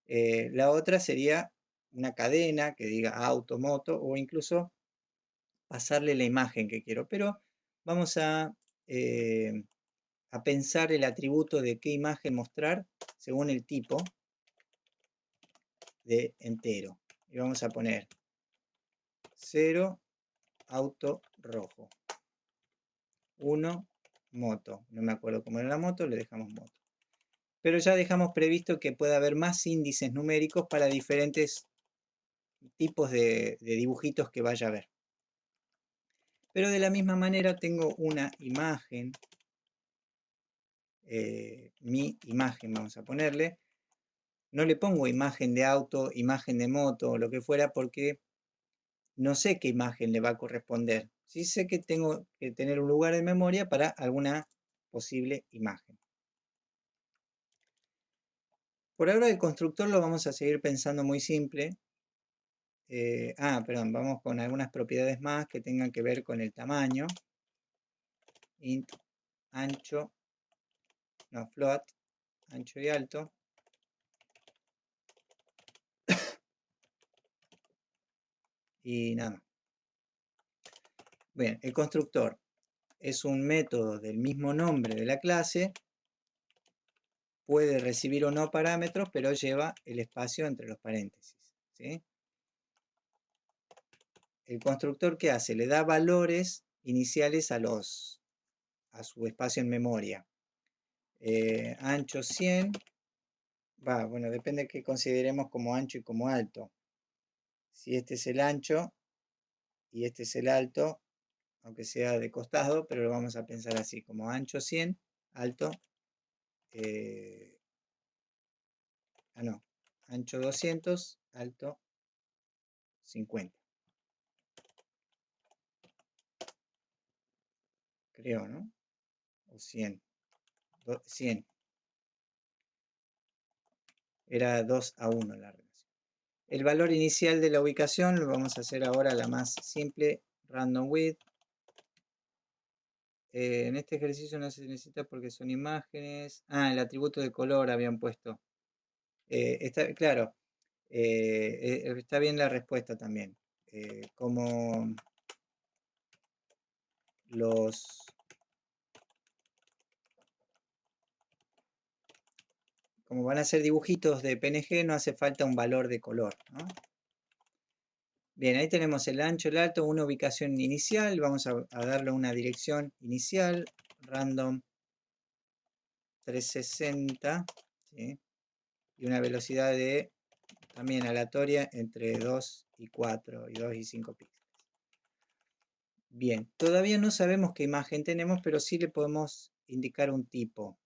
S1: La otra sería una cadena que diga auto, moto, o incluso pasarle la imagen que quiero. Pero vamos a pensar el atributo de qué imagen mostrar según el tipo de entero. Y vamos a poner 0, auto rojo. 1, moto. No me acuerdo cómo era la moto, le dejamos moto. Pero ya dejamos previsto que pueda haber más índices numéricos para diferentes tipos de dibujitos que vaya a ver. Pero de la misma manera tengo una imagen, mi imagen vamos a ponerle. No le pongo imagen de auto, imagen de moto o lo que fuera porque no sé qué imagen le va a corresponder. Sí sé que tengo que tener un lugar en memoria para alguna posible imagen. Por ahora el constructor lo vamos a seguir pensando muy simple. Perdón, vamos con algunas propiedades más que tengan que ver con el tamaño. Int ancho, no, float, ancho y alto. Y nada más. Bien, el constructor es un método del mismo nombre de la clase. Puede recibir o no parámetros, pero lleva el espacio entre los paréntesis, ¿sí? El constructor, ¿qué hace? Le da valores iniciales a a su espacio en memoria. Ancho 100, bueno, depende de qué consideremos como ancho y como alto. Si este es el ancho y este es el alto, aunque sea de costado, pero lo vamos a pensar así, como ancho 100, alto, no, ancho 200, alto 50, creo, ¿no? O 100, 100, era 2 a 1 la relación. El valor inicial de la ubicación lo vamos a hacer ahora la más simple, random width. En este ejercicio no se necesita porque son imágenes. El atributo de color habían puesto. Está claro, está bien la respuesta también. Como como van a ser dibujitos de PNG, no hace falta un valor de color, ¿no? Bien, ahí tenemos el ancho, el alto, una ubicación inicial. Vamos a darle una dirección inicial, random 360, ¿sí? Y una velocidad de también aleatoria entre 2 y 4 y 2 y 5 píxeles. Bien, todavía no sabemos qué imagen tenemos, pero sí le podemos indicar un tipo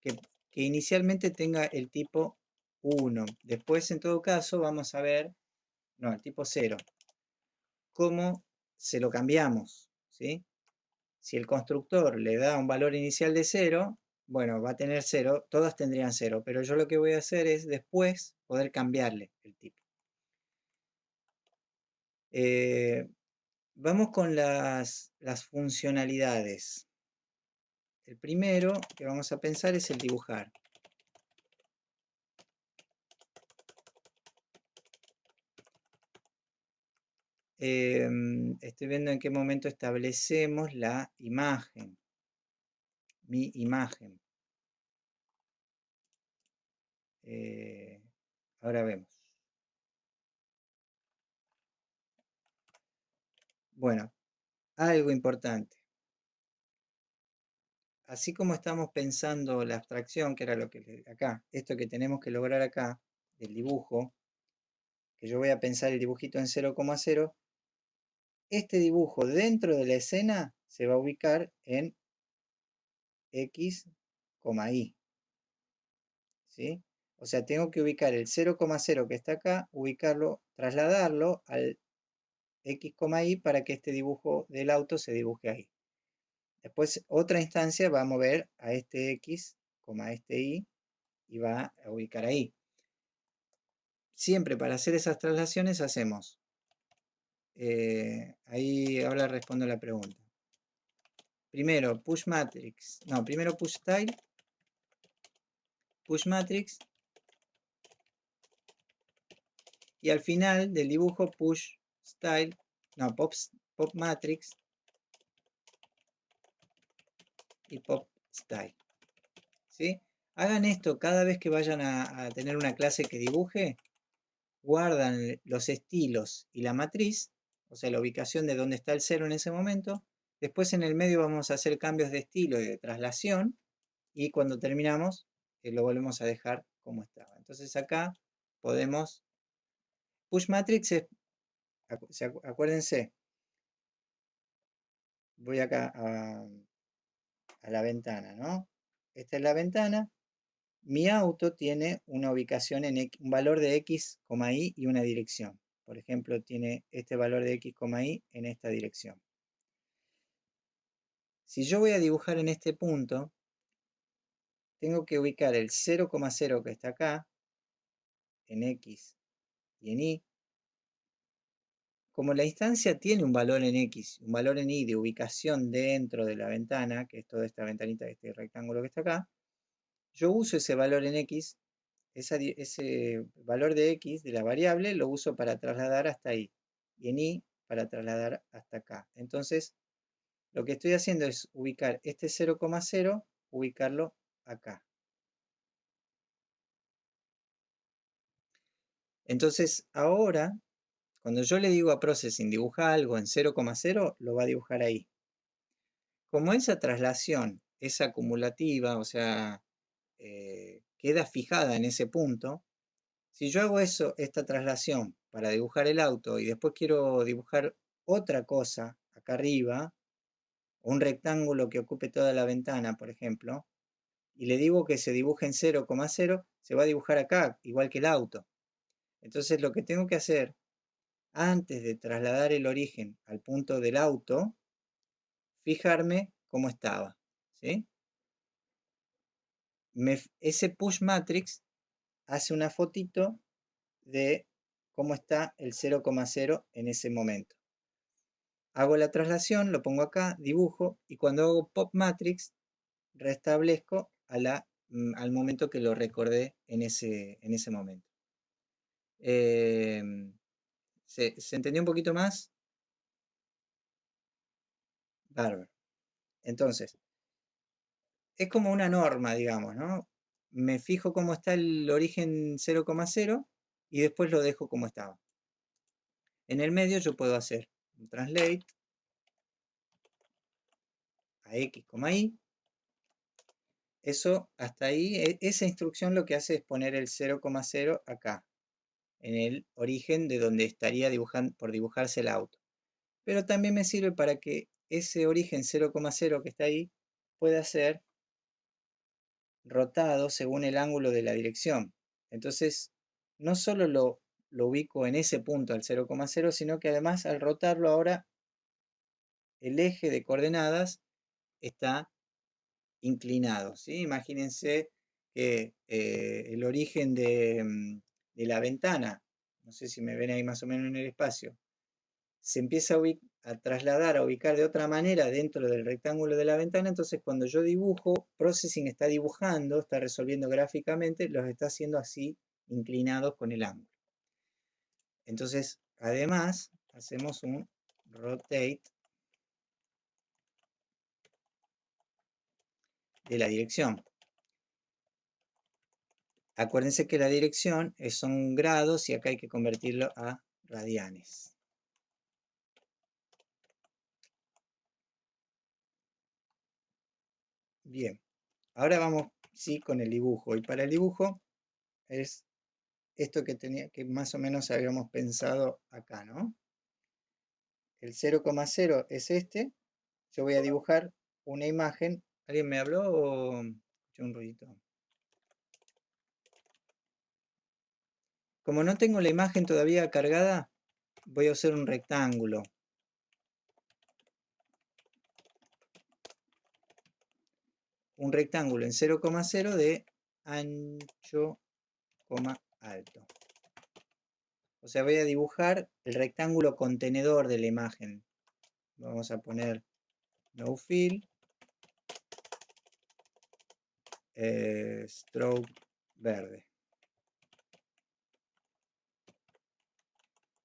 S1: que inicialmente tenga el tipo 1. Después, en todo caso, vamos a ver, no, el tipo 0. ¿Cómo se lo cambiamos? ¿Sí? Si el constructor le da un valor inicial de 0, bueno, va a tener 0, todas tendrían 0, pero yo lo que voy a hacer es después poder cambiarle el tipo. Vamos con las funcionalidades. El primero que vamos a pensar es el dibujar. Estoy viendo en qué momento establecemos la imagen. Mi imagen. Ahora vemos. Bueno, algo importante. Así como estamos pensando la abstracción, que era lo que acá, esto que tenemos que lograr acá, del dibujo, que yo voy a pensar el dibujito en 0,0, este dibujo dentro de la escena se va a ubicar en X, Y. ¿Sí? O sea, tengo que ubicar el 0,0 que está acá, ubicarlo, trasladarlo al X, Y para que este dibujo del auto se dibuje ahí. Después, otra instancia va a mover a este X, a este Y, y va a ubicar ahí. Siempre para hacer esas traslaciones hacemos. Ahí ahora respondo la pregunta. Primero push matrix, no, primero push style, push matrix, y al final del dibujo push style, no, pop matrix y pop style. ¿Sí? Hagan esto cada vez que vayan a tener una clase que dibuje, guardan los estilos y la matriz, o sea, la ubicación de dónde está el 0 en ese momento. Después en el medio vamos a hacer cambios de estilo y de traslación, y cuando terminamos lo volvemos a dejar como estaba. Entonces acá podemos, push matrix es, acuérdense, voy acá a la ventana, ¿no? Esta es la ventana. Mi auto tiene una ubicación en X, un valor de X, Y y una dirección. Por ejemplo, tiene este valor de X, Y en esta dirección. Si yo voy a dibujar en este punto, tengo que ubicar el 0,0 que está acá, en X y en Y. Como la instancia tiene un valor en X, un valor en Y de ubicación dentro de la ventana, que es toda esta ventanita, este rectángulo que está acá, yo uso ese valor en X, ese valor de X de la variable lo uso para trasladar hasta ahí, y en Y para trasladar hasta acá. Entonces, lo que estoy haciendo es ubicar este 0,0, ubicarlo acá. Entonces, ahora, cuando yo le digo a Processing dibuja algo en 0,0, lo va a dibujar ahí. como esa traslación es acumulativa, o sea, queda fijada en ese punto, si yo hago esta traslación para dibujar el auto y después quiero dibujar otra cosa acá arriba, un rectángulo que ocupe toda la ventana, por ejemplo, y le digo que se dibuje en 0,0, se va a dibujar acá, igual que el auto. Entonces lo que tengo que hacer, antes de trasladar el origen al punto del auto, fijarme cómo estaba, ¿sí? Ese push matrix hace una fotito de cómo está el 0,0 en ese momento. Hago la traslación, lo pongo acá, dibujo, y cuando hago pop matrix, restablezco al momento que lo recordé en ese momento. ¿Se entendió un poquito más? Bárbaro. Entonces, es como una norma, digamos, ¿no? Me fijo cómo está el origen 0,0 y después lo dejo como estaba. En el medio yo puedo hacer un translate a x, y. Eso hasta ahí, esa instrucción lo que hace es poner el 0,0 acá, en el origen de donde estaría por dibujarse el auto. Pero también me sirve para que ese origen 0,0 que está ahí pueda ser rotado según el ángulo de la dirección. Entonces, no solo lo ubico en ese punto al 0,0, sino que además al rotarlo ahora el eje de coordenadas está inclinado, ¿sí? Imagínense que el origen de la ventana, no sé si me ven ahí más o menos en el espacio, se empieza a trasladar, a ubicar de otra manera dentro del rectángulo de la ventana, entonces cuando yo dibujo, Processing está dibujando, está resolviendo gráficamente, los está haciendo así inclinados con el ángulo. Entonces, además, hacemos un rotate de la dirección. Acuérdense que la dirección son grados y acá hay que convertirlo a radianes. Bien, ahora vamos sí con el dibujo. Y para el dibujo es esto que más o menos habíamos pensado acá, ¿no? El 0,0 es este. Yo voy a dibujar una imagen. ¿Alguien me habló o escuché un ruidito? Como no tengo la imagen todavía cargada, voy a usar un rectángulo. Un rectángulo en 0,0 de ancho, alto. O sea, voy a dibujar el rectángulo contenedor de la imagen. Vamos a poner no fill, stroke verde.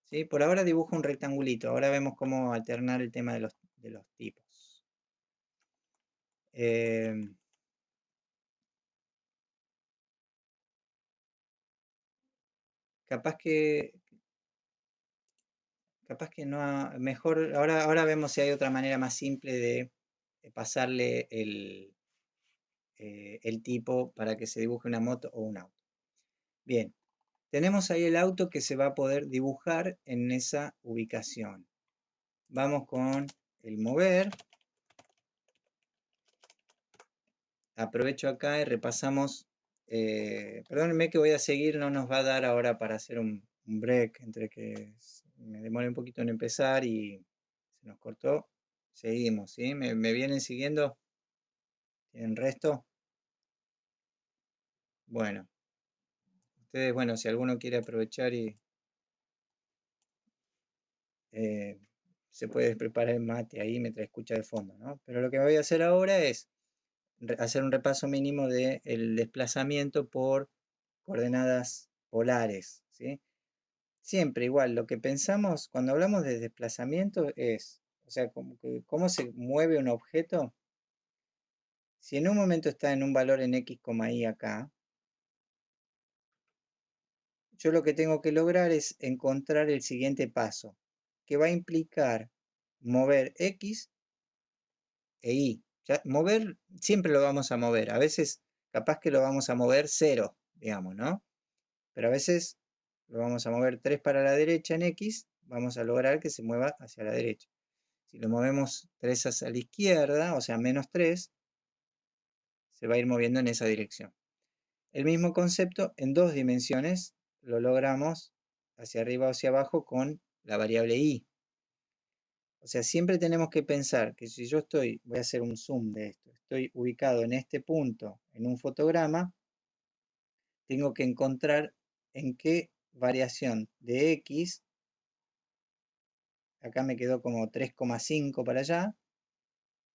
S1: ¿Sí? Por ahora dibujo un rectangulito. Ahora vemos cómo alternar el tema de los tipos. Capaz que no, mejor, ahora vemos si hay otra manera más simple de pasarle el tipo para que se dibuje una moto o un auto. Bien, tenemos ahí el auto que se va a poder dibujar en esa ubicación. Vamos con el mover. Aprovecho acá y repasamos. Perdónenme que voy a seguir, no nos va a dar ahora para hacer un break entre que me demore un poquito en empezar y se nos cortó. Seguimos, ¿sí? ¿Me vienen siguiendo? ¿Tienen resto? Bueno, ustedes, bueno, si alguno quiere aprovechar y se puede preparar el mate ahí mientras escucha de fondo, ¿no? Pero lo que voy a hacer ahora es hacer un repaso mínimo del desplazamiento por coordenadas polares, ¿sí? Siempre igual, lo que pensamos cuando hablamos de desplazamiento es, o sea, cómo se mueve un objeto. Si en un momento está en un valor en x, y acá, yo lo que tengo que lograr es encontrar el siguiente paso, que va a implicar mover x e y. Ya, mover, siempre lo vamos a mover. A veces, capaz que lo vamos a mover 0, digamos, ¿no? Pero a veces lo vamos a mover 3 para la derecha en X, vamos a lograr que se mueva hacia la derecha. Si lo movemos 3 hacia la izquierda, o sea, menos 3, se va a ir moviendo en esa dirección. El mismo concepto en 2 dimensiones lo logramos hacia arriba o hacia abajo con la variable y. O sea, siempre tenemos que pensar que si yo estoy, voy a hacer un zoom de esto, estoy ubicado en este punto en un fotograma, tengo que encontrar en qué variación de X, acá me quedó como 3,5 para allá,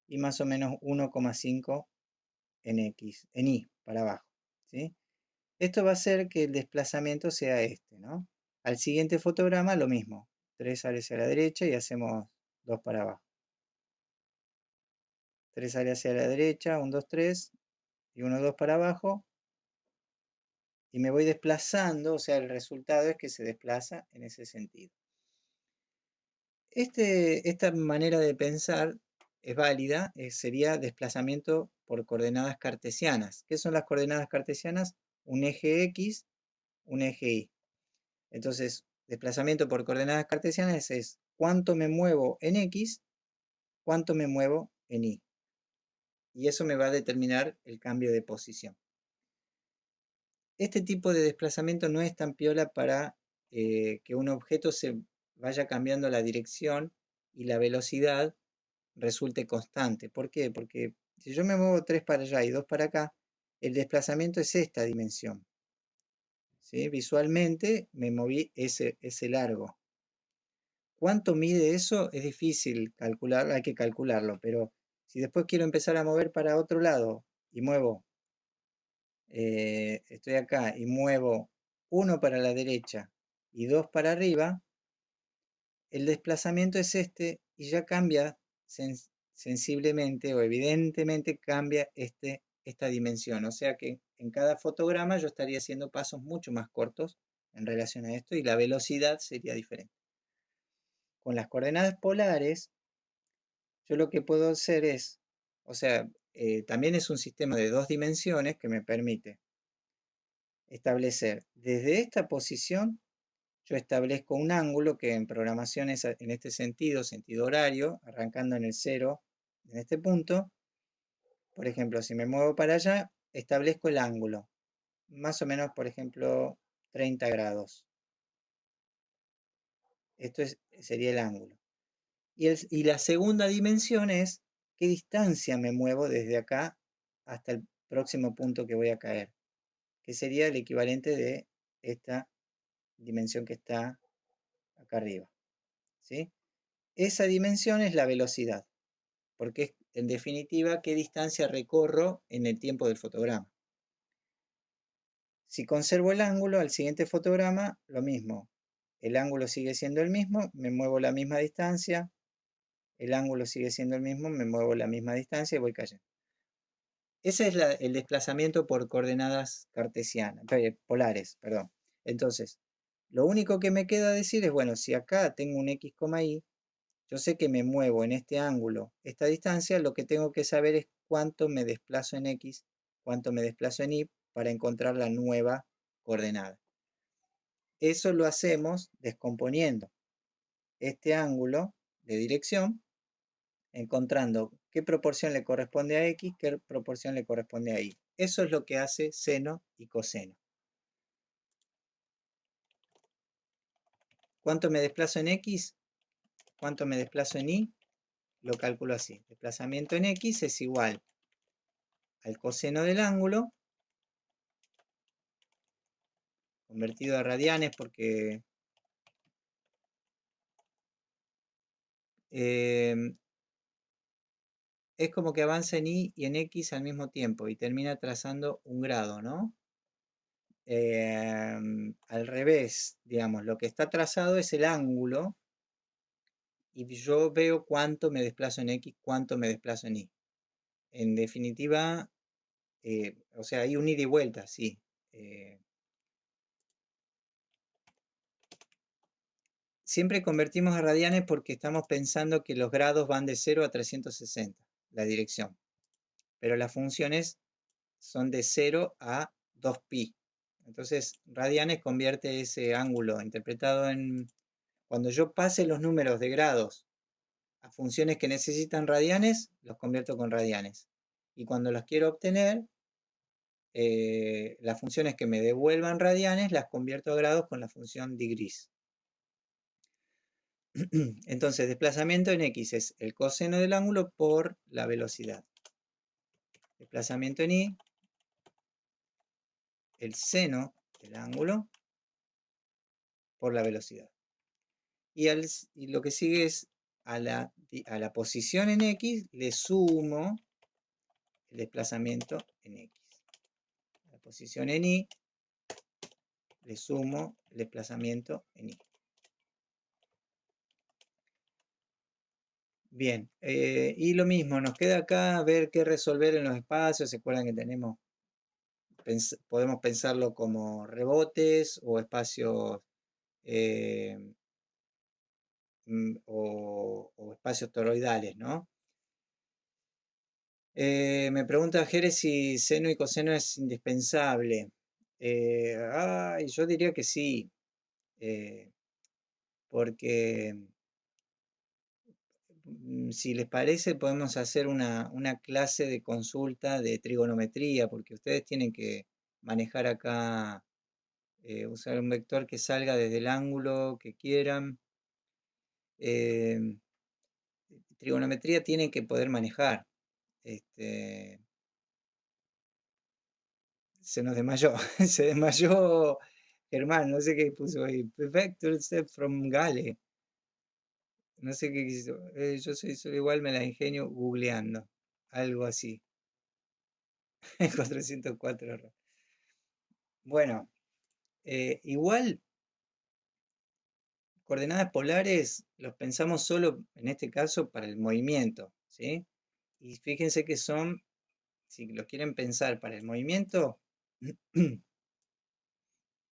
S1: y más o menos 1,5 en X, en Y para abajo, ¿sí? Esto va a hacer que el desplazamiento sea este, ¿no? Al siguiente fotograma lo mismo, 3 sale hacia la derecha y hacemos 2 para abajo. 3 sale hacia la derecha, 1, 2, 3, y 1, 2 para abajo, y me voy desplazando, o sea, el resultado es que se desplaza en ese sentido. Esta manera de pensar es válida, sería desplazamiento por coordenadas cartesianas. ¿Qué son las coordenadas cartesianas? Un eje X, un eje Y. Entonces, desplazamiento por coordenadas cartesianas es cuánto me muevo en X, cuánto me muevo en Y. Y eso me va a determinar el cambio de posición. Este tipo de desplazamiento no es tan piola para que un objeto se vaya cambiando la dirección y la velocidad resulte constante. ¿Por qué? Porque si yo me muevo 3 para allá y 2 para acá, el desplazamiento es esta dimensión, ¿sí? Visualmente me moví ese largo. ¿Cuánto mide eso? Es difícil calcular, hay que calcularlo, pero si después quiero empezar a mover para otro lado y muevo, estoy acá y muevo 1 para la derecha y 2 para arriba, el desplazamiento es este y ya cambia sensiblemente o evidentemente cambia esta dimensión. O sea que en cada fotograma yo estaría haciendo pasos mucho más cortos en relación a esto y la velocidad sería diferente. Con las coordenadas polares, yo lo que puedo hacer es, o sea, también es un sistema de 2 dimensiones que me permite establecer desde esta posición, yo establezco un ángulo que en programación es en este sentido, sentido horario, arrancando en el 0, en este punto. Por ejemplo, si me muevo para allá, establezco el ángulo, más o menos, por ejemplo, 30 grados. Esto sería el ángulo. Y la segunda dimensión es qué distancia me muevo desde acá hasta el próximo punto que voy a caer, que sería el equivalente de esta dimensión que está acá arriba, ¿sí? Esa dimensión es la velocidad, porque es en definitiva qué distancia recorro en el tiempo del fotograma. Si conservo el ángulo, al siguiente fotograma, lo mismo. El ángulo sigue siendo el mismo, me muevo la misma distancia, el ángulo sigue siendo el mismo, me muevo la misma distancia y voy cayendo. Ese es el desplazamiento por coordenadas cartesianas, polares, perdón. Entonces, lo único que me queda decir es, bueno, si acá tengo un x, y, yo sé que me muevo en este ángulo, esta distancia, lo que tengo que saber es cuánto me desplazo en x, cuánto me desplazo en y, para encontrar la nueva coordenada. Eso lo hacemos descomponiendo este ángulo de dirección, encontrando qué proporción le corresponde a x, qué proporción le corresponde a y. Eso es lo que hace seno y coseno. ¿Cuánto me desplazo en x? ¿Cuánto me desplazo en y? Lo calculo así. Desplazamiento en x es igual al coseno del ángulo, convertido a radianes porque es como que avanza en y en x al mismo tiempo y termina trazando un grado, ¿no? Al revés, digamos, lo que está trazado es el ángulo y yo veo cuánto me desplazo en x, cuánto me desplazo en y. En definitiva, o sea, hay un ida y vuelta, sí. Siempre convertimos a radianes porque estamos pensando que los grados van de 0 a 360. la dirección. Pero las funciones son de 0 a 2pi. Entonces, radianes convierte ese ángulo interpretado en... Cuando yo pase los números de grados a funciones que necesitan radianes, los convierto con radianes. Y cuando las quiero obtener, las funciones que me devuelvan radianes las convierto a grados con la función degrees. Entonces, desplazamiento en x es el coseno del ángulo por la velocidad. Desplazamiento en y, el seno del ángulo por la velocidad. Y lo que sigue es a la posición en x le sumo el desplazamiento en x. A la posición en y le sumo el desplazamiento en y. Bien, y lo mismo, nos queda acá ver qué resolver en los espacios. ¿Se acuerdan que podemos pensarlo como rebotes o espacios o espacios toroidales, ¿no? Me pregunta Jerez si seno y coseno es indispensable. Yo diría que sí, porque si les parece podemos hacer una clase de consulta de trigonometría, porque ustedes tienen que manejar acá, usar un vector que salga desde el ángulo que quieran. Trigonometría tienen que poder manejar. Se nos desmayó, se desmayó Germán, no sé qué puso ahí. Vector step from Gale. No sé qué quiso. Yo soy igual, me la ingenio googleando. Algo así. 404. Bueno, igual coordenadas polares los pensamos solo en este caso para el movimiento, ¿sí? Y fíjense que son, si lo quieren pensar para el movimiento,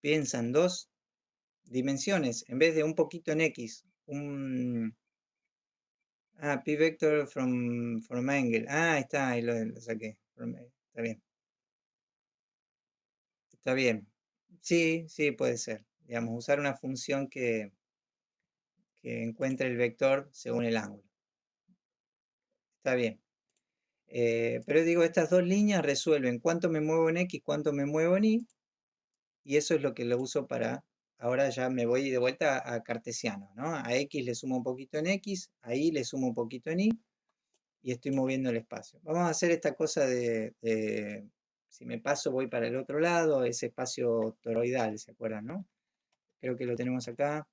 S1: piensan dos dimensiones en vez de un poquito en X. P vector from angle. Ahí está, ahí lo saqué. Está bien. Está bien. Sí, sí, puede ser. Digamos, usar una función que encuentre el vector según el ángulo. Está bien. Pero digo, estas dos líneas resuelven cuánto me muevo en X, cuánto me muevo en Y. Y eso es lo que lo uso para... Ahora ya me voy de vuelta a cartesiano, ¿no? A X le sumo un poquito en X, a Y le sumo un poquito en Y. Y estoy moviendo el espacio. Vamos a hacer esta cosa de si me paso voy para el otro lado, ese espacio toroidal, ¿se acuerdan, no? Creo que lo tenemos acá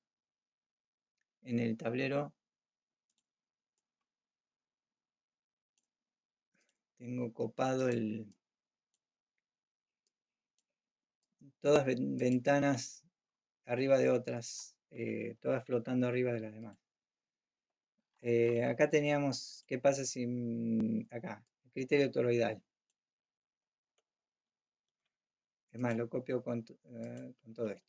S1: en el tablero. Tengo copado todas ventanas arriba de otras, todas flotando arriba de las demás. Acá teníamos, ¿qué pasa si acá, el criterio toroidal? Es más, lo copio con todo esto.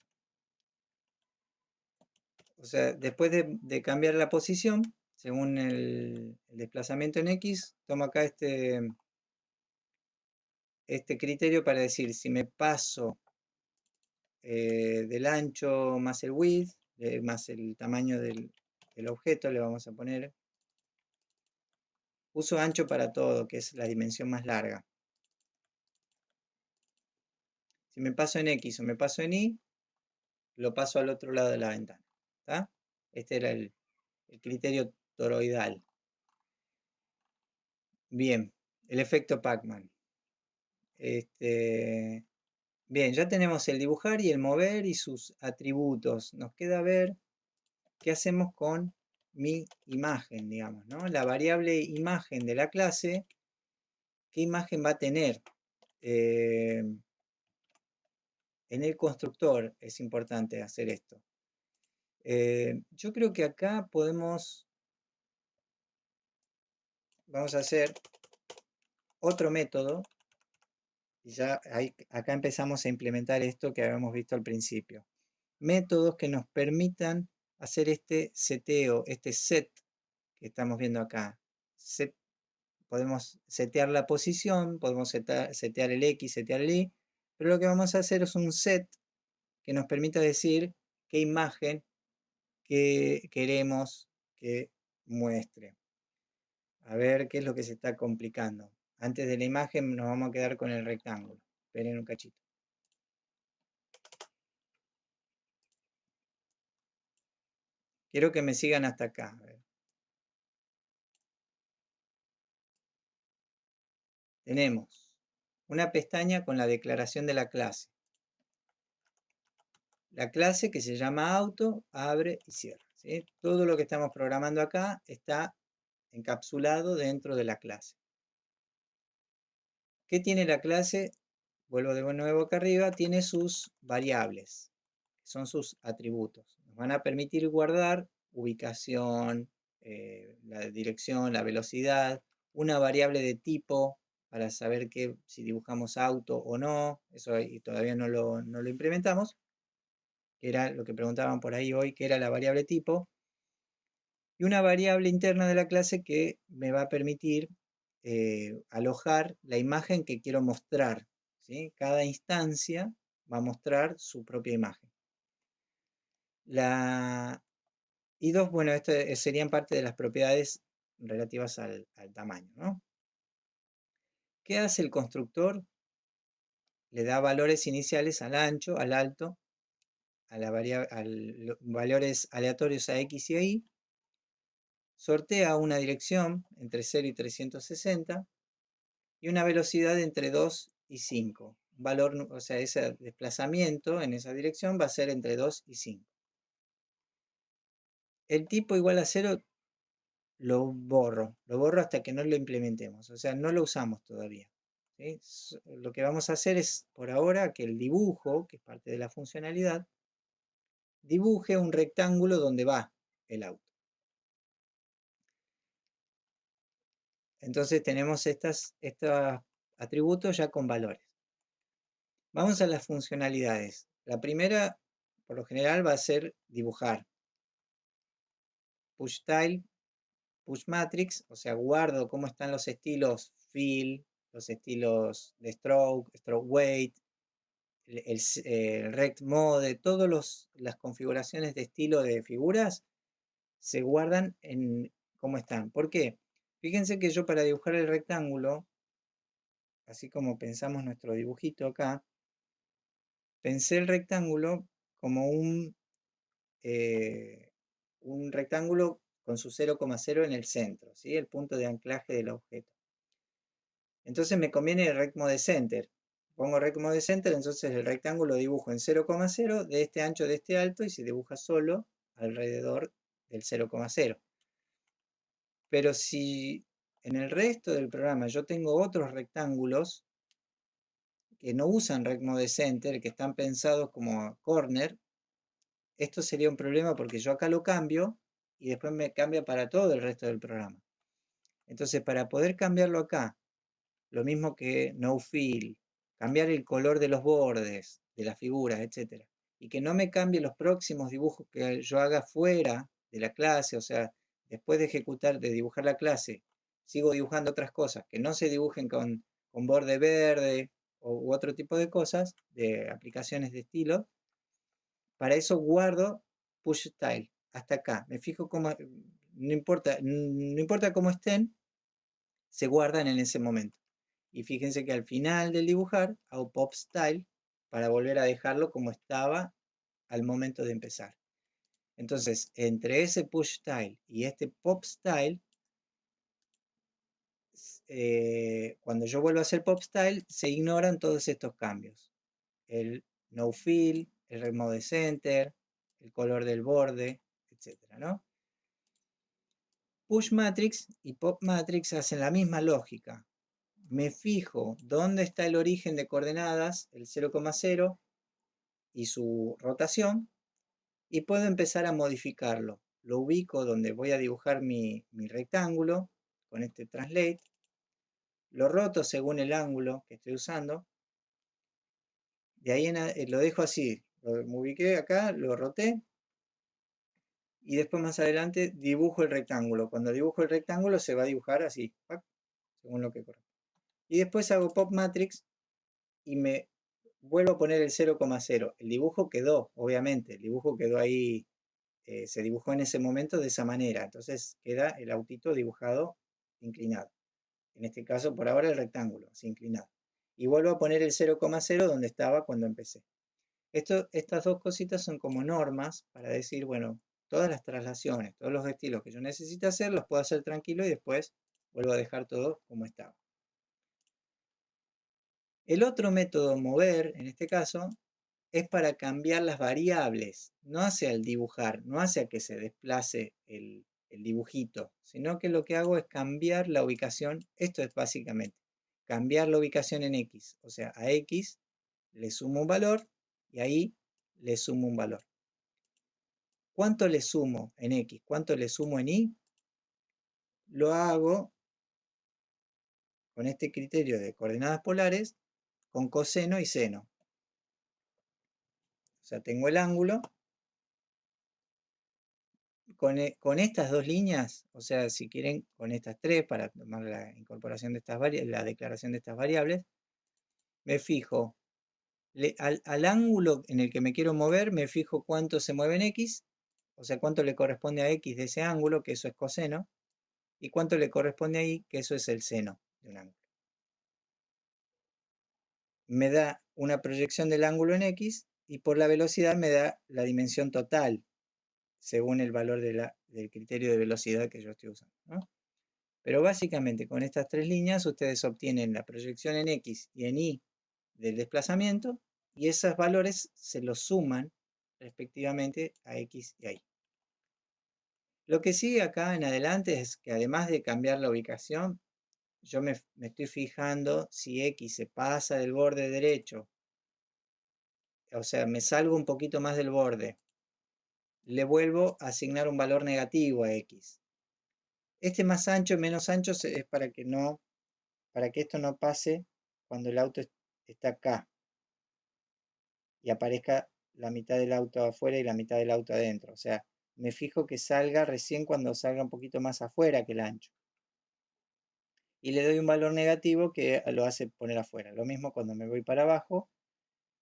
S1: O sea, después de cambiar la posición, según el desplazamiento en X, tomo acá este criterio para decir si me paso del ancho más el width, más el tamaño del objeto, le vamos a poner. Uso ancho para todo, que es la dimensión más larga. Si me paso en X o me paso en Y, lo paso al otro lado de la ventana. ¿Está? Este era el criterio toroidal. Bien, el efecto Pacman. Bien, ya tenemos el dibujar y el mover y sus atributos. Nos queda ver qué hacemos con mi imagen, digamos, ¿no? La variable imagen de la clase, ¿qué imagen va a tener? En el constructor es importante hacer esto. Yo creo que acá vamos a hacer otro método. Y ya acá empezamos a implementar esto que habíamos visto al principio. Métodos que nos permitan hacer este seteo, este set que estamos viendo acá. podemos setear la posición, podemos setear el X, setear el Y, pero lo que vamos a hacer es un set que nos permita decir qué imagen que queremos que muestre. A ver qué es lo que se está complicando. Antes de la imagen nos vamos a quedar con el rectángulo. Esperen un cachito. Quiero que me sigan hasta acá. A ver. Tenemos una pestaña con la declaración de la clase. La clase que se llama auto, abre y cierra, ¿sí? Todo lo que estamos programando acá está encapsulado dentro de la clase. ¿Qué tiene la clase? Vuelvo de nuevo acá arriba, tiene sus variables, que son sus atributos. Nos van a permitir guardar ubicación, la dirección, la velocidad, una variable de tipo para saber si dibujamos auto o no, eso y todavía no lo implementamos, que era lo que preguntaban por ahí hoy, que era la variable tipo, y una variable interna de la clase que me va a permitir alojar la imagen que quiero mostrar, ¿sí? Cada instancia va a mostrar su propia imagen. Y dos, bueno, estas serían parte de las propiedades relativas al tamaño, ¿no? ¿Qué hace el constructor? Le da valores iniciales al ancho, al alto, a valores aleatorios a X y a Y, sortea una dirección entre 0 y 360 y una velocidad entre 2 y 5. Un valor, o sea, ese desplazamiento en esa dirección va a ser entre 2 y 5. El tipo igual a 0 lo borro hasta que no lo implementemos, o sea, no lo usamos todavía, ¿sí? Lo que vamos a hacer es, por ahora, que el dibujo, que es parte de la funcionalidad, dibuje un rectángulo donde va el auto. Entonces tenemos estos atributos ya con valores. Vamos a las funcionalidades. La primera, por lo general, va a ser dibujar. Push Style, Push Matrix, o sea, guardo cómo están los estilos Fill, los estilos de Stroke, Stroke Weight, el Rect Mode, todas las configuraciones de estilo de figuras se guardan en cómo están. ¿Por qué? Fíjense que yo para dibujar el rectángulo, así como pensamos nuestro dibujito acá, pensé el rectángulo como un rectángulo con su 0,0 en el centro, ¿sí? El punto de anclaje del objeto. Entonces me conviene el Rect Mode Center. Pongo Rect Mode Center, entonces el rectángulo dibujo en 0,0 de este ancho, de este alto, y se dibuja solo alrededor del 0,0. Pero si en el resto del programa yo tengo otros rectángulos que no usan Rect Mode Center, que están pensados como corner, esto sería un problema porque yo acá lo cambio y después me cambia para todo el resto del programa. Entonces, para poder cambiarlo acá, lo mismo que no fill, cambiar el color de los bordes, de las figuras, etc. Y que no me cambie los próximos dibujos que yo haga fuera de la clase, o sea, después de ejecutar, de dibujar la clase, sigo dibujando otras cosas, que no se dibujen con borde verde u otro tipo de cosas, de aplicaciones de estilo. Para eso guardo push style hasta acá. Me fijo cómo, no importa cómo estén, se guardan en ese momento. Y fíjense que al final del dibujar hago pop style para volver a dejarlo como estaba al momento de empezar. Entonces, entre ese push style y este pop style, cuando yo vuelvo a hacer pop style, se ignoran todos estos cambios. El no fill, el remove center, el color del borde, etcétera, ¿no? Push matrix y pop matrix hacen la misma lógica. Me fijo dónde está el origen de coordenadas, el 0,0 y su rotación, y puedo empezar a modificarlo. Lo ubico donde voy a dibujar mi rectángulo con este translate, lo roto según el ángulo que estoy usando, de ahí lo dejo así, me ubiqué acá, lo roté, y después más adelante dibujo el rectángulo. Cuando dibujo el rectángulo se va a dibujar así, según lo que corresponde. Y después hago pop matrix y me vuelvo a poner el 0,0. El dibujo quedó, obviamente, el dibujo quedó ahí, se dibujó en ese momento de esa manera. Entonces queda el autito dibujado inclinado. En este caso, por ahora, el rectángulo, así inclinado. Y vuelvo a poner el 0,0 donde estaba cuando empecé. Estas dos cositas son como normas para decir, bueno, todas las traslaciones, todos los estilos que yo necesito hacer, los puedo hacer tranquilo y después vuelvo a dejar todo como estaba. El otro método, mover, en este caso, es para cambiar las variables, no hacia el dibujar, no hacia que se desplace el dibujito, sino que lo que hago es cambiar la ubicación. Esto es básicamente cambiar la ubicación en X, o sea, a X le sumo un valor y ahí le sumo un valor. ¿Cuánto le sumo en X? ¿Cuánto le sumo en Y? Lo hago con este criterio de coordenadas polares con coseno y seno. O sea, tengo el ángulo. Con estas dos líneas, o sea, si quieren, con estas tres, para tomar la incorporación de estas la declaración de estas variables, me fijo al ángulo en el que me quiero mover, me fijo cuánto se mueve en X, o sea, cuánto le corresponde a X de ese ángulo, que eso es coseno, y cuánto le corresponde a Y, que eso es el seno de un ángulo. Me da una proyección del ángulo en X y por la velocidad me da la dimensión total, según el valor del criterio de velocidad que yo estoy usando, ¿no? Pero básicamente con estas tres líneas ustedes obtienen la proyección en X y en Y del desplazamiento y esos valores se los suman respectivamente a X y a Y. Lo que sigue acá en adelante es que además de cambiar la ubicación, yo me estoy fijando si X se pasa del borde derecho, o sea, me salgo un poquito más del borde, le vuelvo a asignar un valor negativo a X. Este más ancho, menos ancho es para que esto no pase cuando el auto está acá y aparezca la mitad del auto afuera y la mitad del auto adentro. O sea, me fijo que salga recién cuando salga un poquito más afuera que el ancho. Y le doy un valor negativo que lo hace poner afuera. Lo mismo cuando me voy para abajo,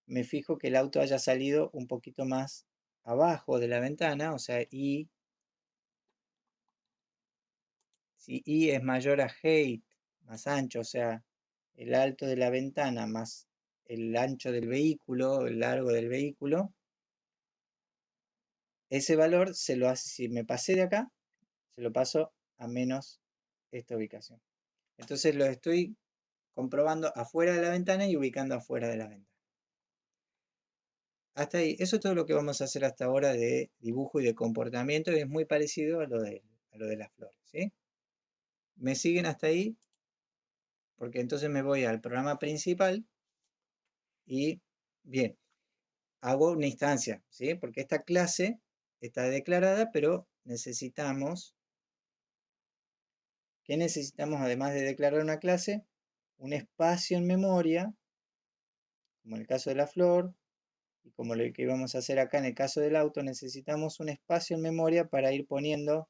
S1: me fijo que el auto haya salido un poquito más abajo de la ventana, o sea, si Y es mayor a height, más ancho, o sea, el alto de la ventana más el ancho del vehículo, el largo del vehículo, ese valor se lo hace, si me pasé de acá, se lo paso a menos esta ubicación. Entonces lo estoy comprobando afuera de la ventana y ubicando afuera de la ventana. Hasta ahí, eso es todo lo que vamos a hacer hasta ahora de dibujo y de comportamiento y es muy parecido a lo de las flores, ¿sí? ¿Me siguen hasta ahí? Porque entonces me voy al programa principal y, bien, hago una instancia, ¿sí? Porque esta clase está declarada, pero necesitamos, ¿qué necesitamos además de declarar una clase? Un espacio en memoria, como en el caso de la flor, y como lo que íbamos a hacer acá en el caso del auto, necesitamos un espacio en memoria para ir poniendo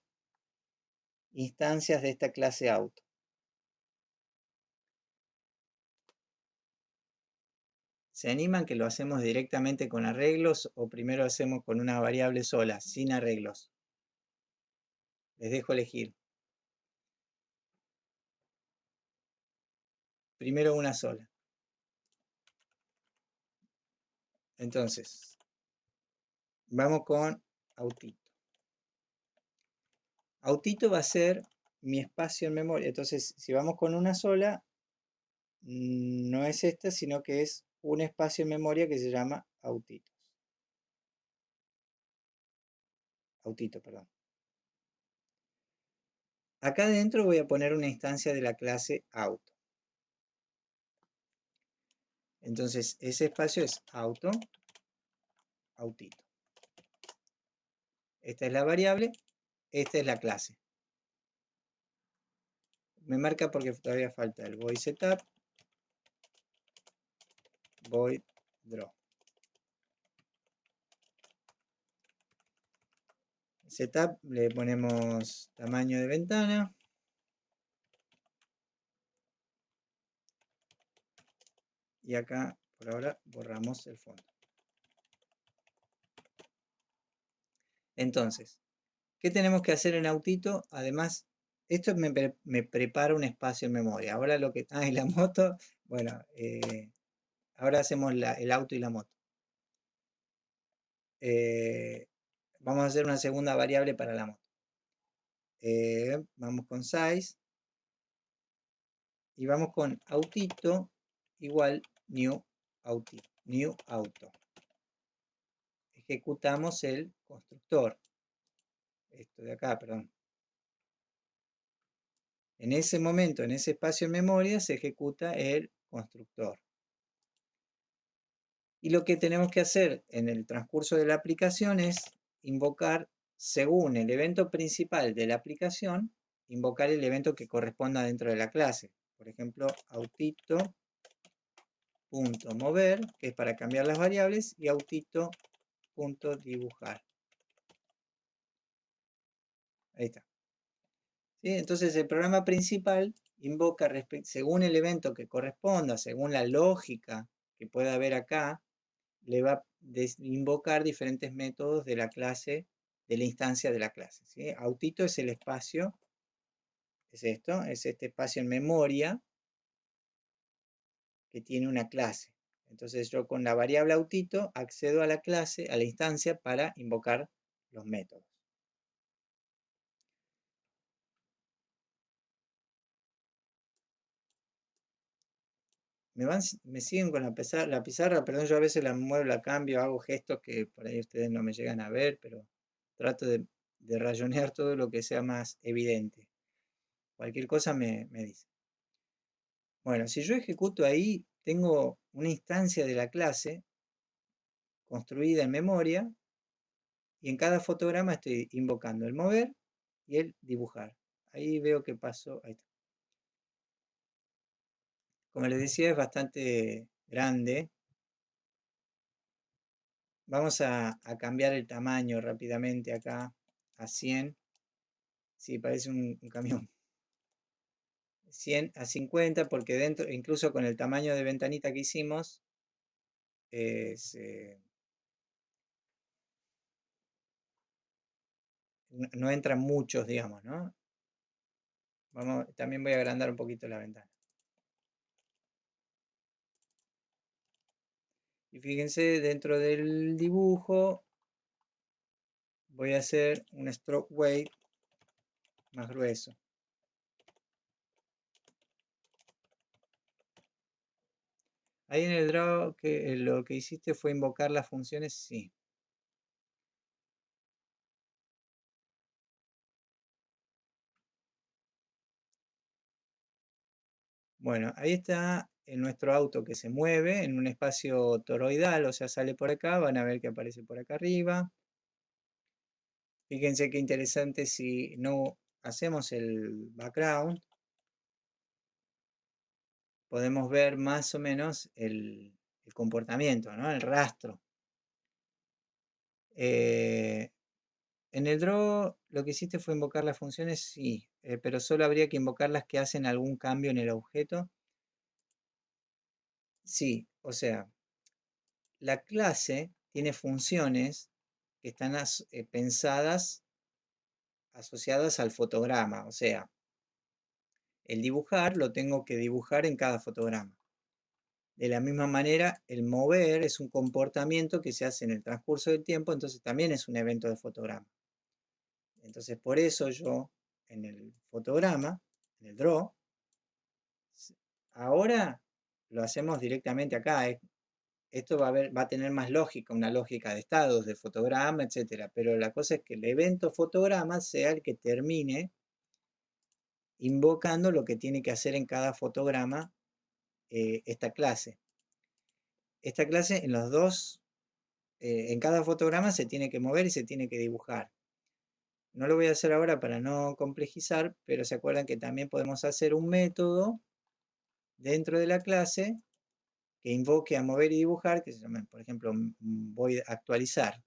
S1: instancias de esta clase auto. ¿Se animan que lo hacemos directamente con arreglos o primero hacemos con una variable sola, sin arreglos? Les dejo elegir. Primero una sola. Entonces, vamos con autito. Autito va a ser mi espacio en memoria. Entonces, si vamos con una sola, no es esta, sino que es un espacio en memoria que se llama autitos. Autito, perdón. Acá adentro voy a poner una instancia de la clase auto. Entonces, ese espacio es auto, autito. Esta es la variable, esta es la clase. Me marca porque todavía falta el void setup, void draw. Setup le ponemos tamaño de ventana. y acá por ahora borramos el fondo. Entonces, ¿qué tenemos que hacer en Autito? Además, esto me prepara un espacio en memoria. Ahora lo que... Ah, y la moto, bueno, ahora hacemos el auto y la moto. Vamos a hacer una segunda variable para la moto. Vamos con size y vamos con autito igual new auto. Ejecutamos el constructor. Esto de acá, perdón. En ese momento, en ese espacio en memoria, se ejecuta el constructor. Y lo que tenemos que hacer en el transcurso de la aplicación es invocar, según el evento principal de la aplicación, invocar el evento que corresponda dentro de la clase. Por ejemplo, autito.mover, que es para cambiar las variables, y autito.dibujar. Ahí está. ¿Sí? Entonces el programa principal invoca, según el evento que corresponda, según la lógica que pueda haber acá, le va a invocar diferentes métodos de la clase, de la instancia de la clase. ¿Sí? Autito es el espacio, es esto, es este espacio en memoria que tiene una clase. Entonces yo con la variable autito accedo a la clase, a la instancia para invocar los métodos. Me siguen con la pizarra, perdón, yo a veces la muevo, la cambio, hago gestos que por ahí ustedes no me llegan a ver, pero trato de rayonear todo lo que sea más evidente. Cualquier cosa me dice. Bueno, si yo ejecuto ahí, tengo una instancia de la clase construida en memoria y en cada fotograma estoy invocando el mover y el dibujar. Ahí veo que pasó, ahí está. Como les decía, es bastante grande. Vamos a cambiar el tamaño rápidamente acá a 100. Sí, parece un camión. 100 a 50 porque dentro, incluso con el tamaño de ventanita que hicimos, no entran muchos, digamos, ¿no? También voy a agrandar un poquito la ventana. Y fíjense, dentro del dibujo voy a hacer un stroke weight más grueso. Ahí en el draw lo que hiciste fue invocar las funciones, sí. Bueno, ahí está nuestro auto que se mueve en un espacio toroidal, o sea, sale por acá, van a ver que aparece por acá arriba. Fíjense qué interesante si no hacemos el background, podemos ver más o menos el comportamiento, ¿no? El rastro. En el draw lo que hiciste fue invocar las funciones, sí, pero solo habría que invocar las que hacen algún cambio en el objeto. Sí, o sea, la clase tiene funciones que están pensadas, asociadas al fotograma, o sea, el dibujar lo tengo que dibujar en cada fotograma. De la misma manera, el mover es un comportamiento que se hace en el transcurso del tiempo, entonces también es un evento de fotograma. Entonces, por eso yo en el fotograma, en el draw, ahora lo hacemos directamente acá. Esto va a tener más lógica, una lógica de estados, de fotograma, etc. Pero la cosa es que el evento fotograma sea el que termine invocando lo que tiene que hacer en cada fotograma esta clase. Esta clase en los dos, en cada fotograma se tiene que mover y se tiene que dibujar. No lo voy a hacer ahora para no complejizar, pero se acuerdan que también podemos hacer un método dentro de la clase que invoque a mover y dibujar, que se llama, por ejemplo, voy a actualizar.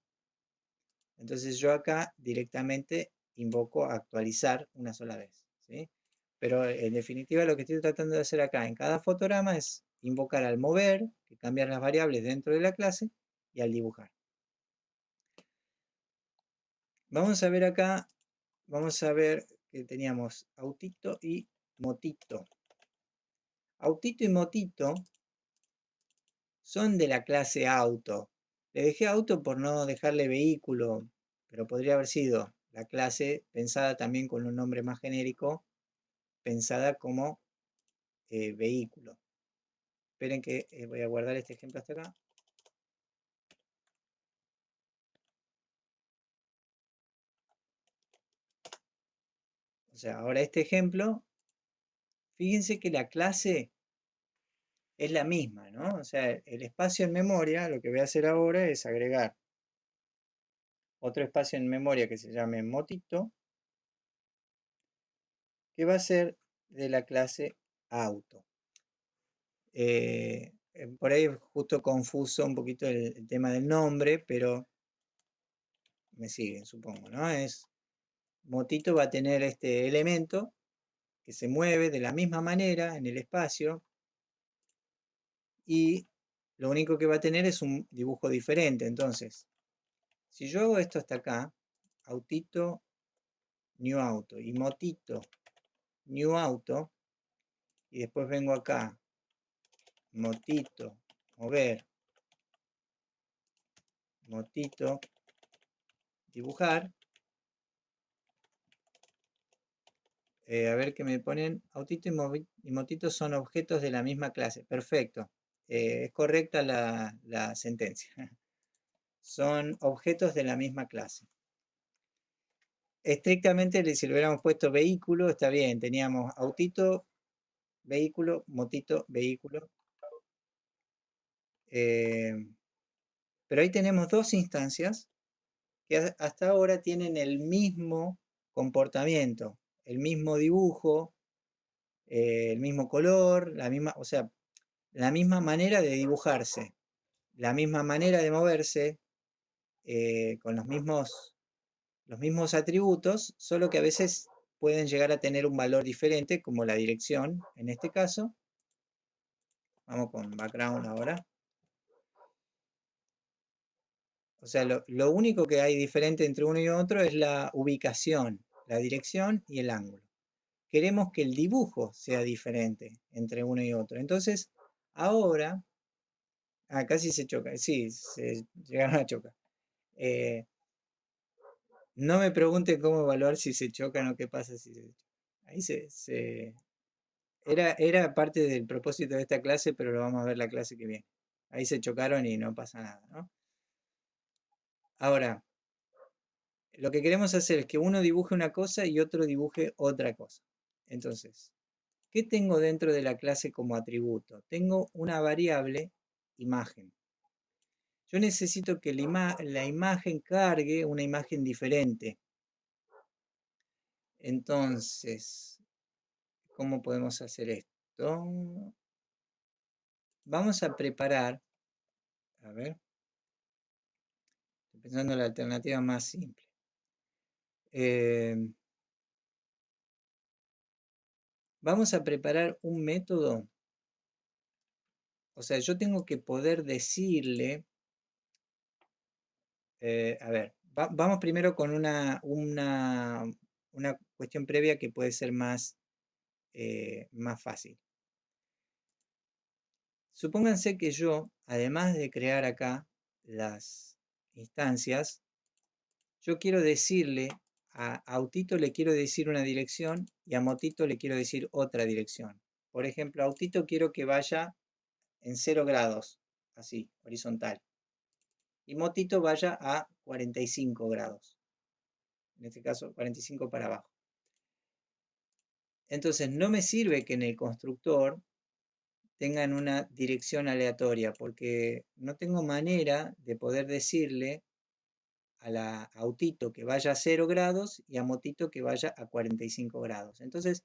S1: Entonces yo acá directamente invoco a actualizar una sola vez, ¿sí? Pero en definitiva lo que estoy tratando de hacer acá en cada fotograma es invocar al mover, que cambian las variables dentro de la clase, y al dibujar. Vamos a ver acá, vamos a ver que teníamos autito y motito. Autito y motito son de la clase auto. Le dejé auto por no dejarle vehículo, pero podría haber sido la clase pensada también con un nombre más genérico, pensada como vehículo. Esperen que voy a guardar este ejemplo hasta acá. O sea, ahora este ejemplo, fíjense que la clase es la misma, ¿no? O sea, el espacio en memoria, lo que voy a hacer ahora es agregar otro espacio en memoria que se llame motito, que va a ser de la clase auto. Por ahí es justo confuso un poquito el tema del nombre, pero me siguen, supongo, ¿no? Motito va a tener este elemento que se mueve de la misma manera en el espacio y lo único que va a tener es un dibujo diferente. Entonces, si yo hago esto hasta acá, autito, new auto y motito, new auto, y después vengo acá, motito, mover, motito, dibujar. A ver qué me ponen. Autito y motito son objetos de la misma clase. Perfecto. Es correcta la sentencia. Son objetos de la misma clase. Estrictamente, si le hubiéramos puesto vehículo, está bien. Teníamos autito, vehículo, motito, vehículo. Pero ahí tenemos dos instancias que hasta ahora tienen el mismo comportamiento, el mismo dibujo, el mismo color, la misma, o sea, la misma manera de dibujarse, la misma manera de moverse, con los mismos atributos, solo que a veces pueden llegar a tener un valor diferente, como la dirección, en este caso. Vamos con background ahora. O sea, lo único que hay diferente entre uno y otro es la ubicación, la dirección y el ángulo. Queremos que el dibujo sea diferente entre uno y otro. Entonces, ahora, casi se choca, sí, se llegaron a chocar. No me pregunten cómo evaluar si se chocan o qué pasa si se chocan. Ahí era parte del propósito de esta clase, pero lo vamos a ver la clase que viene. Ahí se chocaron y no pasa nada, ¿no? Ahora, lo que queremos hacer es que uno dibuje una cosa y otro dibuje otra cosa. Entonces, ¿qué tengo dentro de la clase como atributo? Tengo una variable imagen. Yo necesito que la imagen cargue una imagen diferente. Entonces, ¿cómo podemos hacer esto? Vamos a preparar, a ver, estoy pensando en la alternativa más simple. Vamos a preparar un método, o sea, yo tengo que poder decirle, a ver, vamos primero con una cuestión previa que puede ser más fácil. Supónganse que yo, además de crear acá las instancias, yo quiero decirle a Autito le quiero decir una dirección y a Motito le quiero decir otra dirección. Por ejemplo, a Autito quiero que vaya en 0 grados, así, horizontal. Y Motito vaya a 45 grados. En este caso, 45 para abajo. Entonces, no me sirve que en el constructor tengan una dirección aleatoria, porque no tengo manera de poder decirle a la Autito que vaya a 0 grados y a Motito que vaya a 45 grados. Entonces,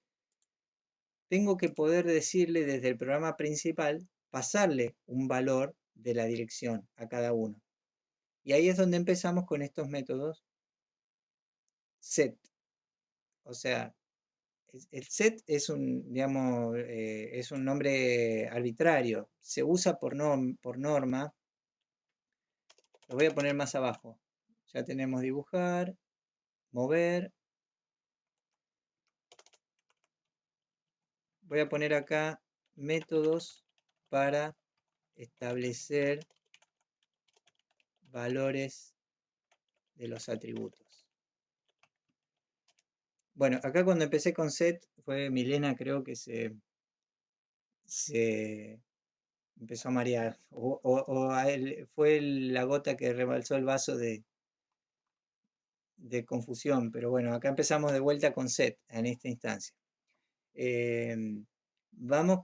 S1: tengo que poder decirle desde el programa principal, pasarle un valor de la dirección a cada uno. Y ahí es donde empezamos con estos métodos set. O sea, el set es un, digamos, es un nombre arbitrario. Se usa por norma. Lo voy a poner más abajo. Ya tenemos dibujar, mover. Voy a poner acá métodos para establecer valores de los atributos. Bueno, acá cuando empecé con set fue Milena, creo que se empezó a marear. O a él, fue la gota que rebalsó el vaso de confusión. Pero bueno, acá empezamos de vuelta con set en esta instancia. Vamos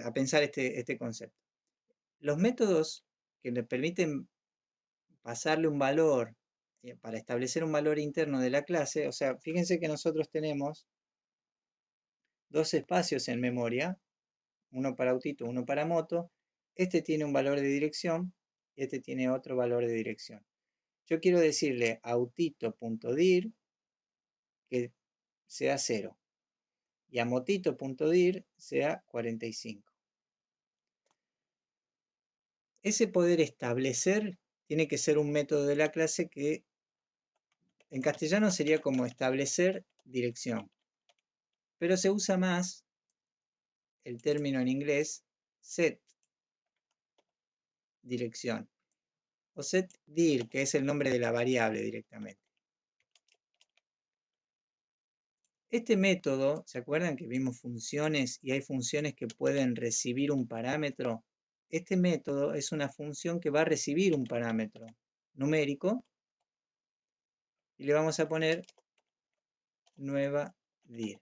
S1: a pensar este concepto. Los métodos que le permiten pasarle un valor para establecer un valor interno de la clase, o sea, fíjense que nosotros tenemos dos espacios en memoria, uno para autito, uno para moto. Este tiene un valor de dirección y este tiene otro valor de dirección. Yo quiero decirle autito.dir que sea 0 y a motito.dir sea 45. Ese poder establecer tiene que ser un método de la clase que en castellano sería como establecer dirección, pero se usa más el término en inglés set dirección o set dir, que es el nombre de la variable directamente. Este método, ¿se acuerdan que vimos funciones y hay funciones que pueden recibir un parámetro? Este método es una función que va a recibir un parámetro numérico y le vamos a poner nueva dir.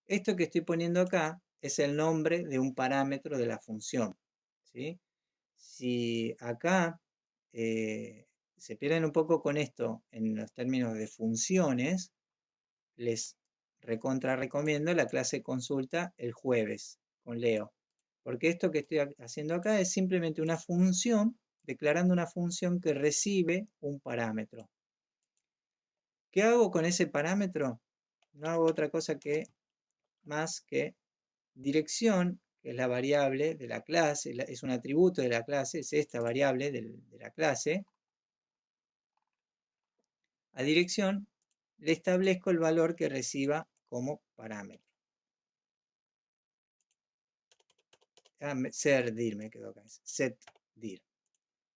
S1: Esto que estoy poniendo acá es el nombre de un parámetro de la función, ¿sí? Si acá se pierden un poco con esto en los términos de funciones, les recomiendo la clase consulta el jueves con Leo, porque esto que estoy haciendo acá es simplemente una función, declarando una función que recibe un parámetro. ¿Qué hago con ese parámetro? No hago otra cosa más que dirección, que es la variable de la clase, es un atributo de la clase, es esta variable de la clase. A dirección le establezco el valor que reciba como parámetro. Setdir me quedó acá, setdir.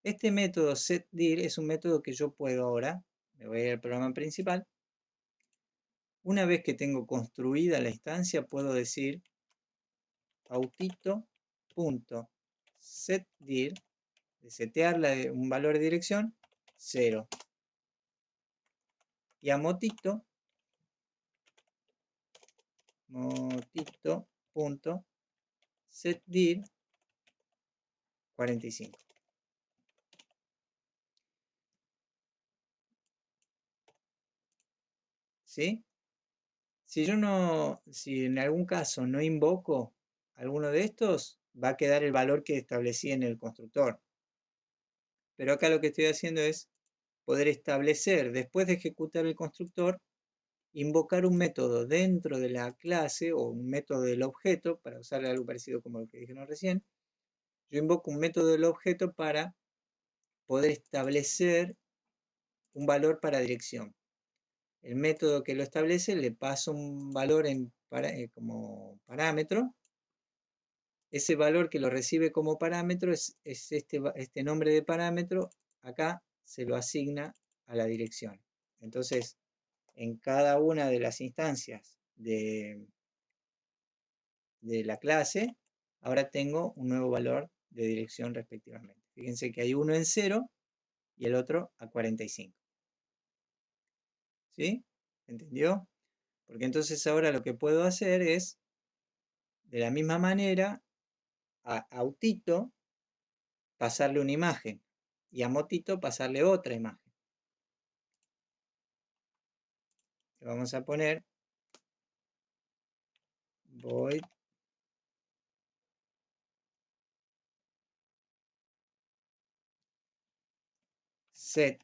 S1: Este método setdir es un método que yo puedo ahora, me voy a ir al programa principal. Una vez que tengo construida la instancia, puedo decir autito.setdir, de setearle un valor de dirección, 0. Y a motito.setdir 45. ¿Sí? Si en algún caso no invoco alguno de estos, va a quedar el valor que establecí en el constructor. Pero acá lo que estoy haciendo es poder establecer, después de ejecutar el constructor, invocar un método dentro de la clase o un método del objeto, para usar algo parecido como lo que dijimos recién. Yo invoco un método del objeto para poder establecer un valor para dirección. El método que lo establece le paso un valor como parámetro. Ese valor que lo recibe como parámetro es este nombre de parámetro. Acá se lo asigna a la dirección. Entonces, en cada una de las instancias de la clase, ahora tengo un nuevo valor de dirección respectivamente. Fíjense que hay uno en 0 y el otro a 45. ¿Sí? ¿Entendió? Porque entonces ahora lo que puedo hacer es, de la misma manera, a autito pasarle una imagen y a motito pasarle otra imagen. Le vamos a poner void set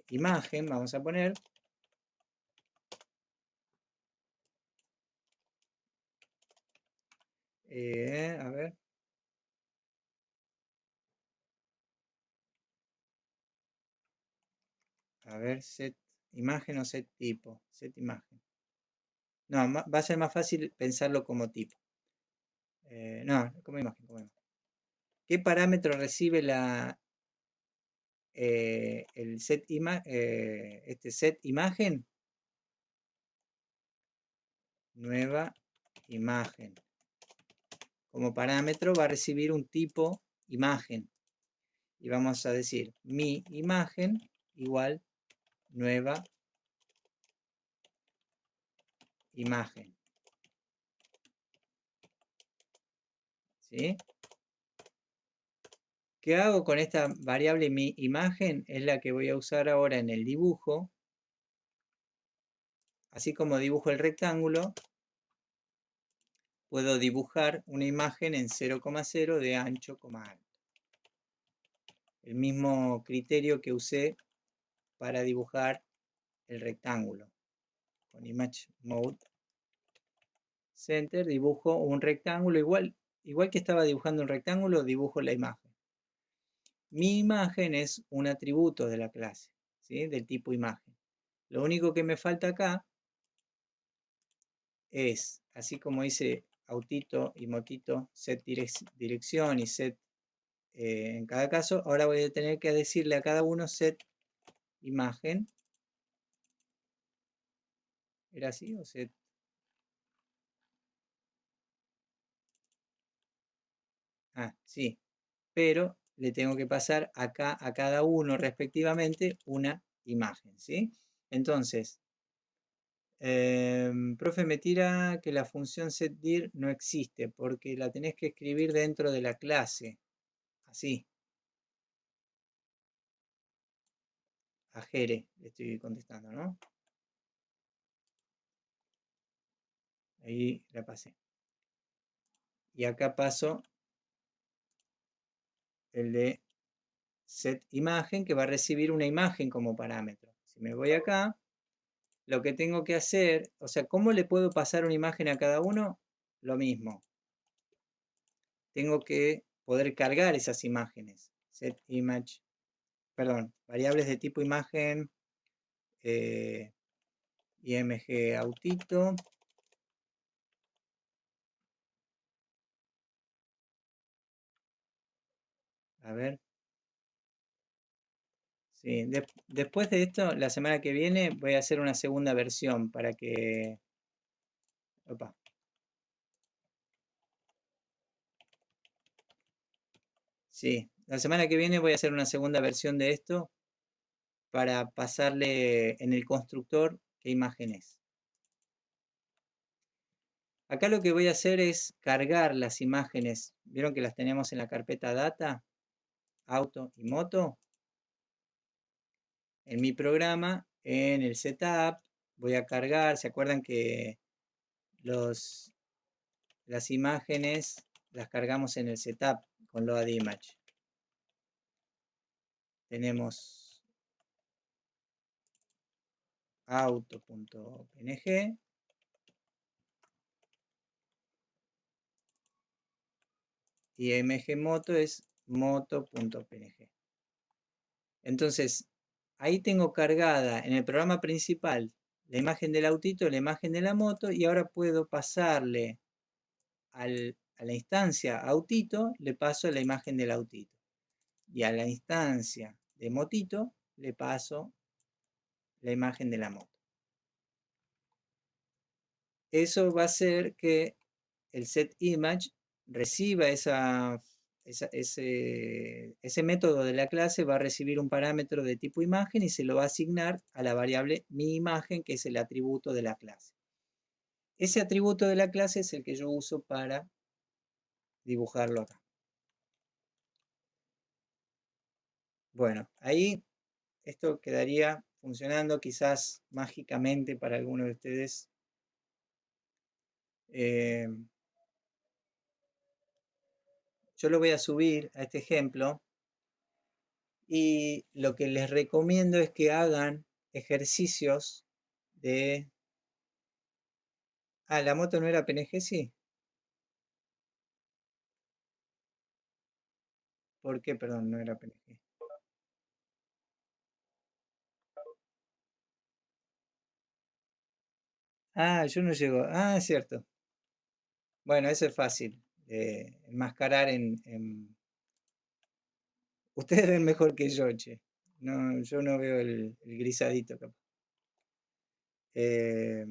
S1: imagen, vamos a poner A ver. A ver, set imagen o set tipo. Set imagen. No, va a ser más fácil pensarlo como tipo. No, como imagen, como imagen. ¿Qué parámetro recibe el este set imagen? Nueva imagen. Como parámetro va a recibir un tipo imagen. Y vamos a decir mi imagen igual nueva imagen. ¿Sí? ¿Qué hago con esta variable mi imagen? Es la que voy a usar ahora en el dibujo. Así como dibujo el rectángulo, puedo dibujar una imagen en 0,0 de ancho, alto. El mismo criterio que usé para dibujar el rectángulo. Con Image Mode Center dibujo un rectángulo igual que estaba dibujando un rectángulo, dibujo la imagen. Mi imagen es un atributo de la clase, ¿sí? Del tipo imagen. Lo único que me falta acá es, así como dice autito y motito, set dirección y set en cada caso, ahora voy a tener que decirle a cada uno set imagen. ¿Era así o set? Ah, sí, pero le tengo que pasar acá a cada uno respectivamente una imagen, ¿sí? Entonces, profe, me tira que la función setDir no existe porque la tenés que escribir dentro de la clase, así. A Jere le estoy contestando, ¿no? Ahí la pasé. Y acá paso el de set imagen que va a recibir una imagen como parámetro. Si me voy acá, lo que tengo que hacer, o sea, ¿cómo le puedo pasar una imagen a cada uno? Lo mismo. Tengo que poder cargar esas imágenes. Set image, perdón, variables de tipo imagen, img autito. A ver. Sí, después de esto, la semana que viene voy a hacer una segunda versión para que... Opa. Sí, la semana que viene voy a hacer una segunda versión de esto para pasarle en el constructor qué imagen es. Acá lo que voy a hacer es cargar las imágenes. ¿Vieron que las tenemos en la carpeta data, auto y moto? En mi programa, en el setup, voy a cargar. ¿Se acuerdan que las imágenes las cargamos en el setup con load image? Tenemos auto.png y mgmoto es moto.png. Entonces, ahí tengo cargada en el programa principal la imagen del autito, la imagen de la moto, y ahora puedo pasarle a la instancia autito, le paso la imagen del autito. Y a la instancia de motito, le paso la imagen de la moto. Eso va a hacer que el setImage reciba ese método de la clase, va a recibir un parámetro de tipo imagen y se lo va a asignar a la variable miImagen, que es el atributo de la clase. Ese atributo de la clase es el que yo uso para dibujarlo acá. Bueno, ahí esto quedaría funcionando quizás mágicamente para algunos de ustedes. Yo lo voy a subir a este ejemplo y lo que les recomiendo es que hagan ejercicios de... Ah, la moto no era PNG, sí. ¿Por qué? Perdón, no era PNG. Ah, yo no llego. Ah, es cierto. Bueno, eso es fácil. Enmascarar Ustedes ven mejor que yo, che. No, yo no veo el grisadito capaz. Eh,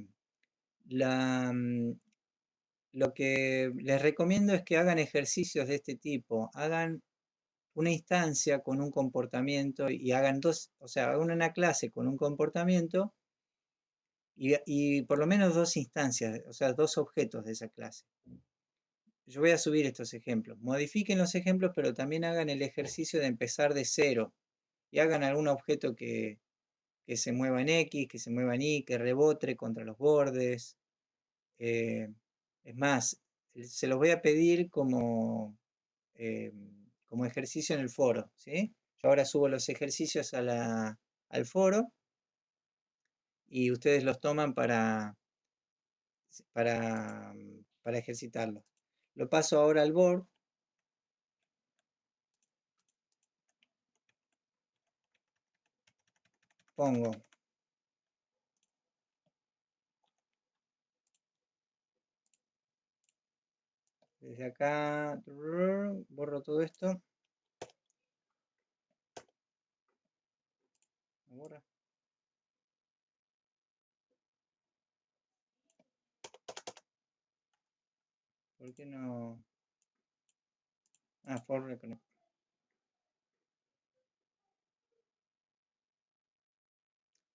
S1: lo que les recomiendo es que hagan ejercicios de este tipo. Hagan una instancia con un comportamiento y hagan dos, o sea, hagan una clase con un comportamiento y por lo menos dos instancias, o sea, dos objetos de esa clase. Yo voy a subir estos ejemplos. Modifiquen los ejemplos, pero también hagan el ejercicio de empezar de cero y hagan algún objeto que se mueva en X, que se mueva en Y, que rebote contra los bordes. Eh, es más, se los voy a pedir eh, como ejercicio en el foro, ¿sí? Yo ahora subo los ejercicios al foro y ustedes los toman para ejercitarlos. Lo paso ahora al board, pongo desde acá, borro todo esto. Borra. ¿Por qué no? Ah, for reconnect.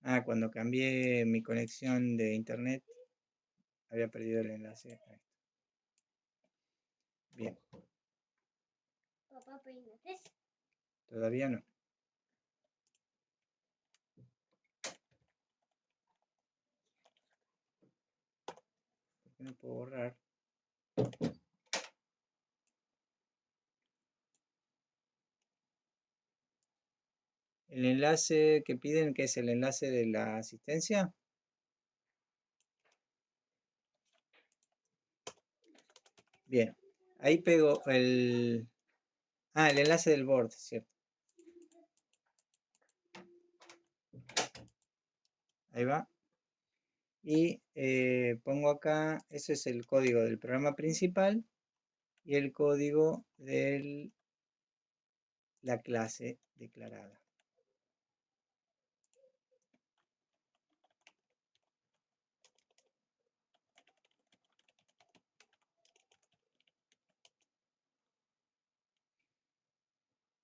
S1: Ah, cuando cambié mi conexión de internet, había perdido el enlace. Ahí. Bien,
S2: Papá, pero ¿no es?
S1: todavía no. ¿Por qué no puedo borrar? El enlace que piden, que es el enlace de la asistencia. Bien, ahí pego el enlace del board, ¿cierto? Ahí va. Y pongo acá, ese es el código del programa principal y el código de la clase declarada.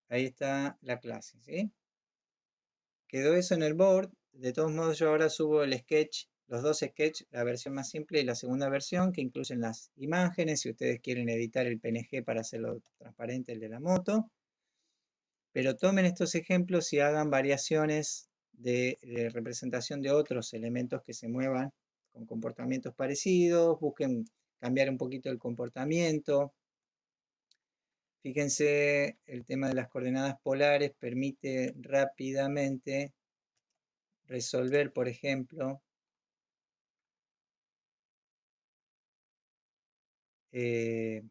S1: Ahí está la clase, ¿sí? Quedó eso en el board. De todos modos, yo ahora subo el sketch, los dos sketches, la versión más simple y la segunda versión, que incluyen las imágenes, si ustedes quieren editar el PNG para hacerlo transparente, el de la moto. Pero tomen estos ejemplos y hagan variaciones de representación de otros elementos que se muevan con comportamientos parecidos, busquen cambiar un poquito el comportamiento. Fíjense, el tema de las coordenadas polares permite rápidamente resolver, eh,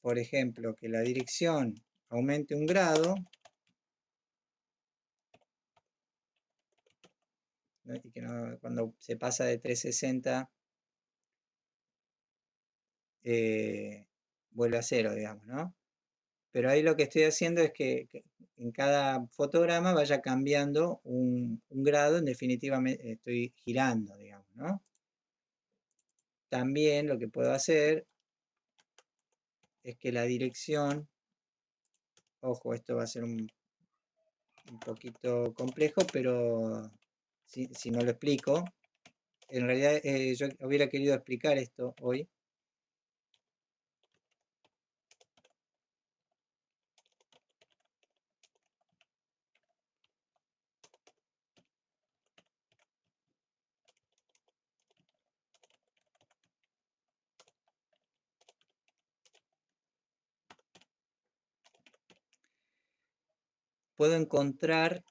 S1: por ejemplo, que la dirección aumente un grado, ¿no? Y que cuando se pasa de 360 vuelve a cero, digamos, ¿no? Pero ahí lo que estoy haciendo es que en cada fotograma vaya cambiando un grado, en definitiva estoy girando, digamos, ¿no? También lo que puedo hacer es que la dirección, ojo, esto va a ser un poquito complejo, pero si no lo explico, en realidad yo hubiera querido explicar esto hoy. Puedo encontrar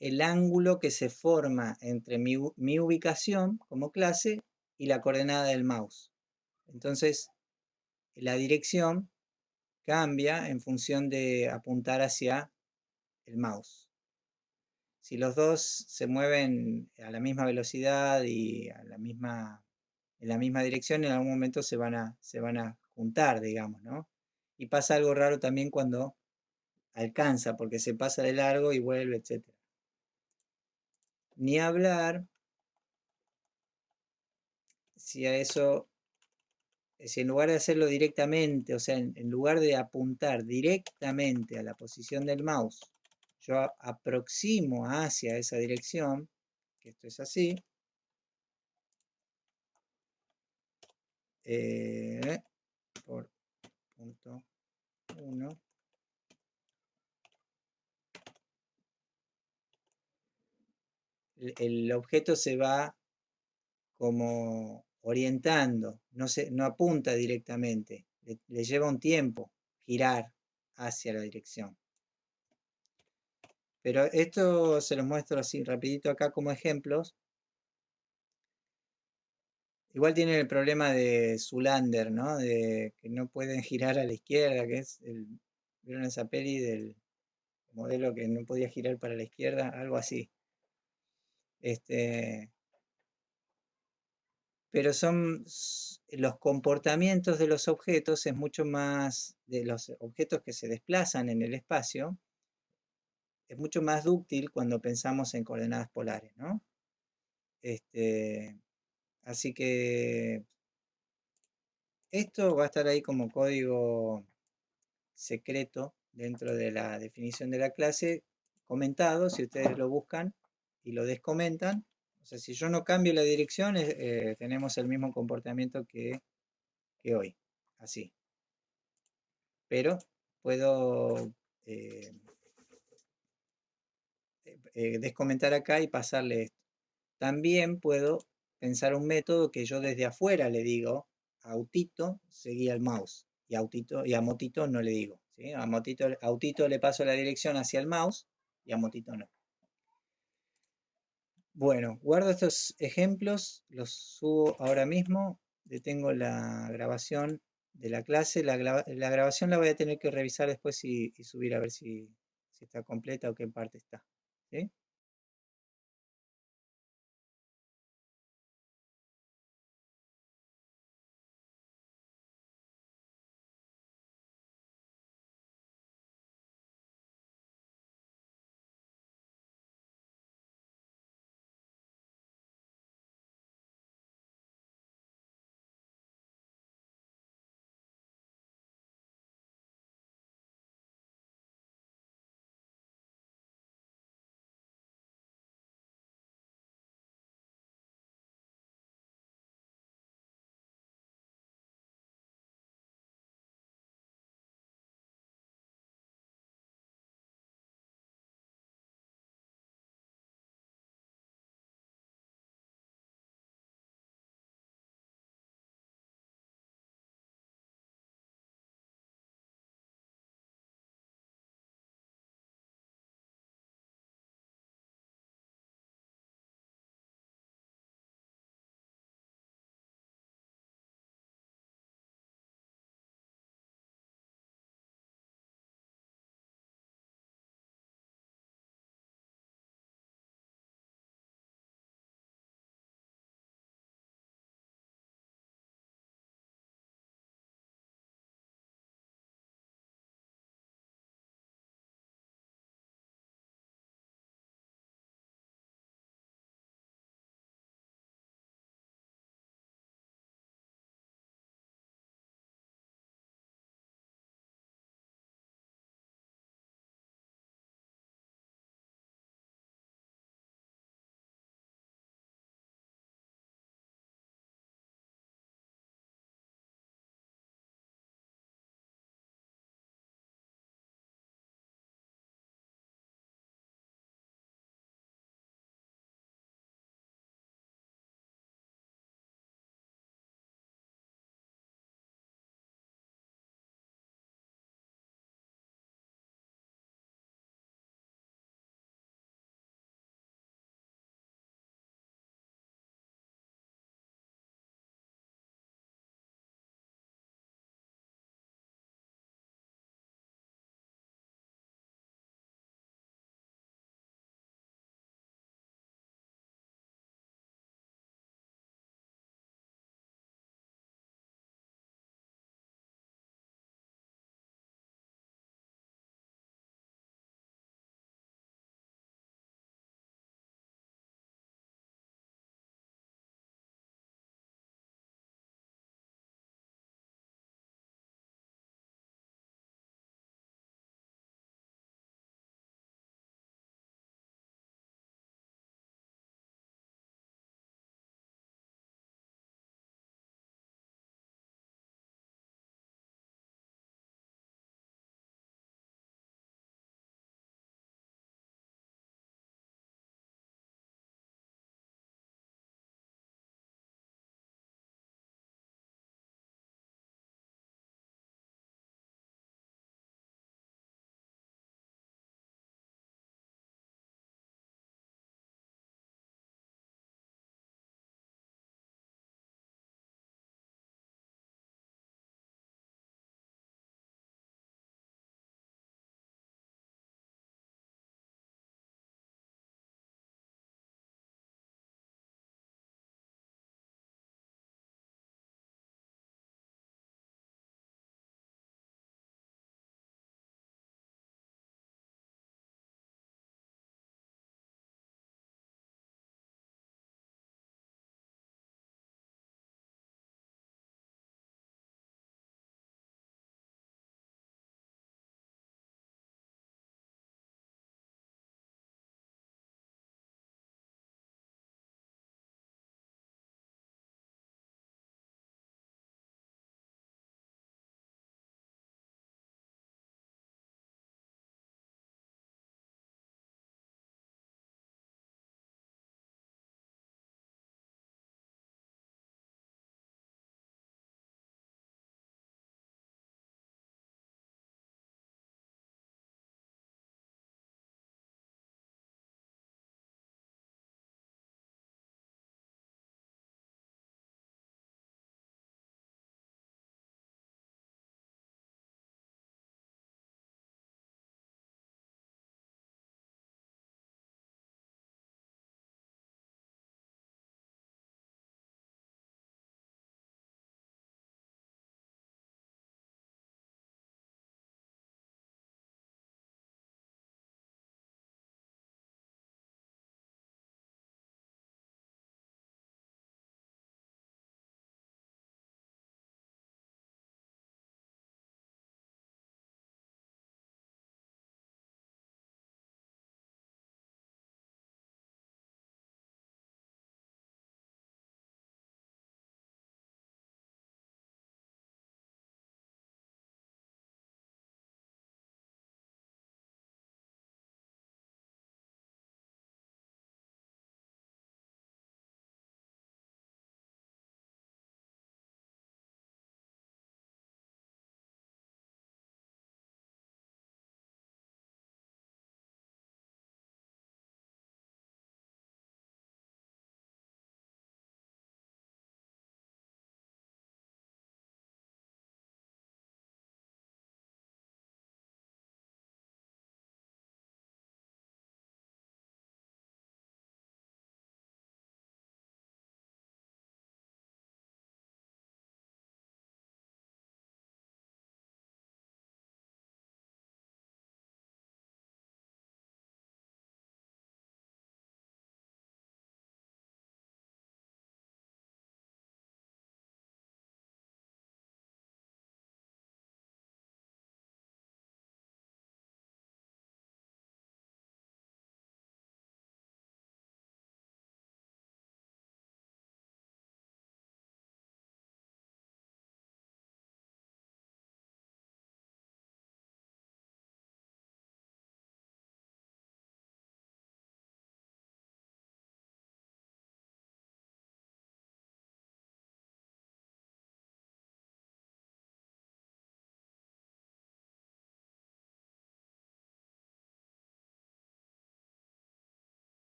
S1: el ángulo que se forma entre mi ubicación como clase y la coordenada del mouse. Entonces, la dirección cambia en función de apuntar hacia el mouse. Si los dos se mueven a la misma velocidad y en la misma dirección, en algún momento se van a juntar, digamos, ¿no? Y pasa algo raro también cuando alcanza, porque se pasa de largo y vuelve, etc. Ni hablar si a eso, si en lugar de hacerlo directamente, o sea, en lugar de apuntar directamente a la posición del mouse, yo aproximo hacia esa dirección, que esto es así, por punto 1, el objeto se va como orientando, no apunta directamente, le lleva un tiempo girar hacia la dirección. Pero esto se los muestro así rapidito acá como ejemplos. Igual tienen el problema de Zoolander, ¿no? De que no pueden girar a la izquierda, ¿vieron esa peli del modelo que no podía girar para la izquierda? Algo así. Este, pero los comportamientos de los objetos es mucho más, de los objetos que se desplazan en el espacio, es mucho más dúctil cuando pensamos en coordenadas polares, ¿no? Así que esto va a estar ahí como código secreto dentro de la definición de la clase, comentado, si ustedes lo buscan y lo descomentan. O sea, si yo no cambio la dirección, tenemos el mismo comportamiento que hoy, así. Pero puedo eh, descomentar acá y pasarle esto. También puedo pensar un método que yo desde afuera le digo a Autito, seguí el mouse, y a Motito no le digo. ¿Sí? A Autito le paso la dirección hacia el mouse y a Motito no. Bueno, guardo estos ejemplos, los subo ahora mismo, detengo la grabación de la clase, la grabación la voy a tener que revisar después y subir a ver si está completa o qué parte está. ¿Sí?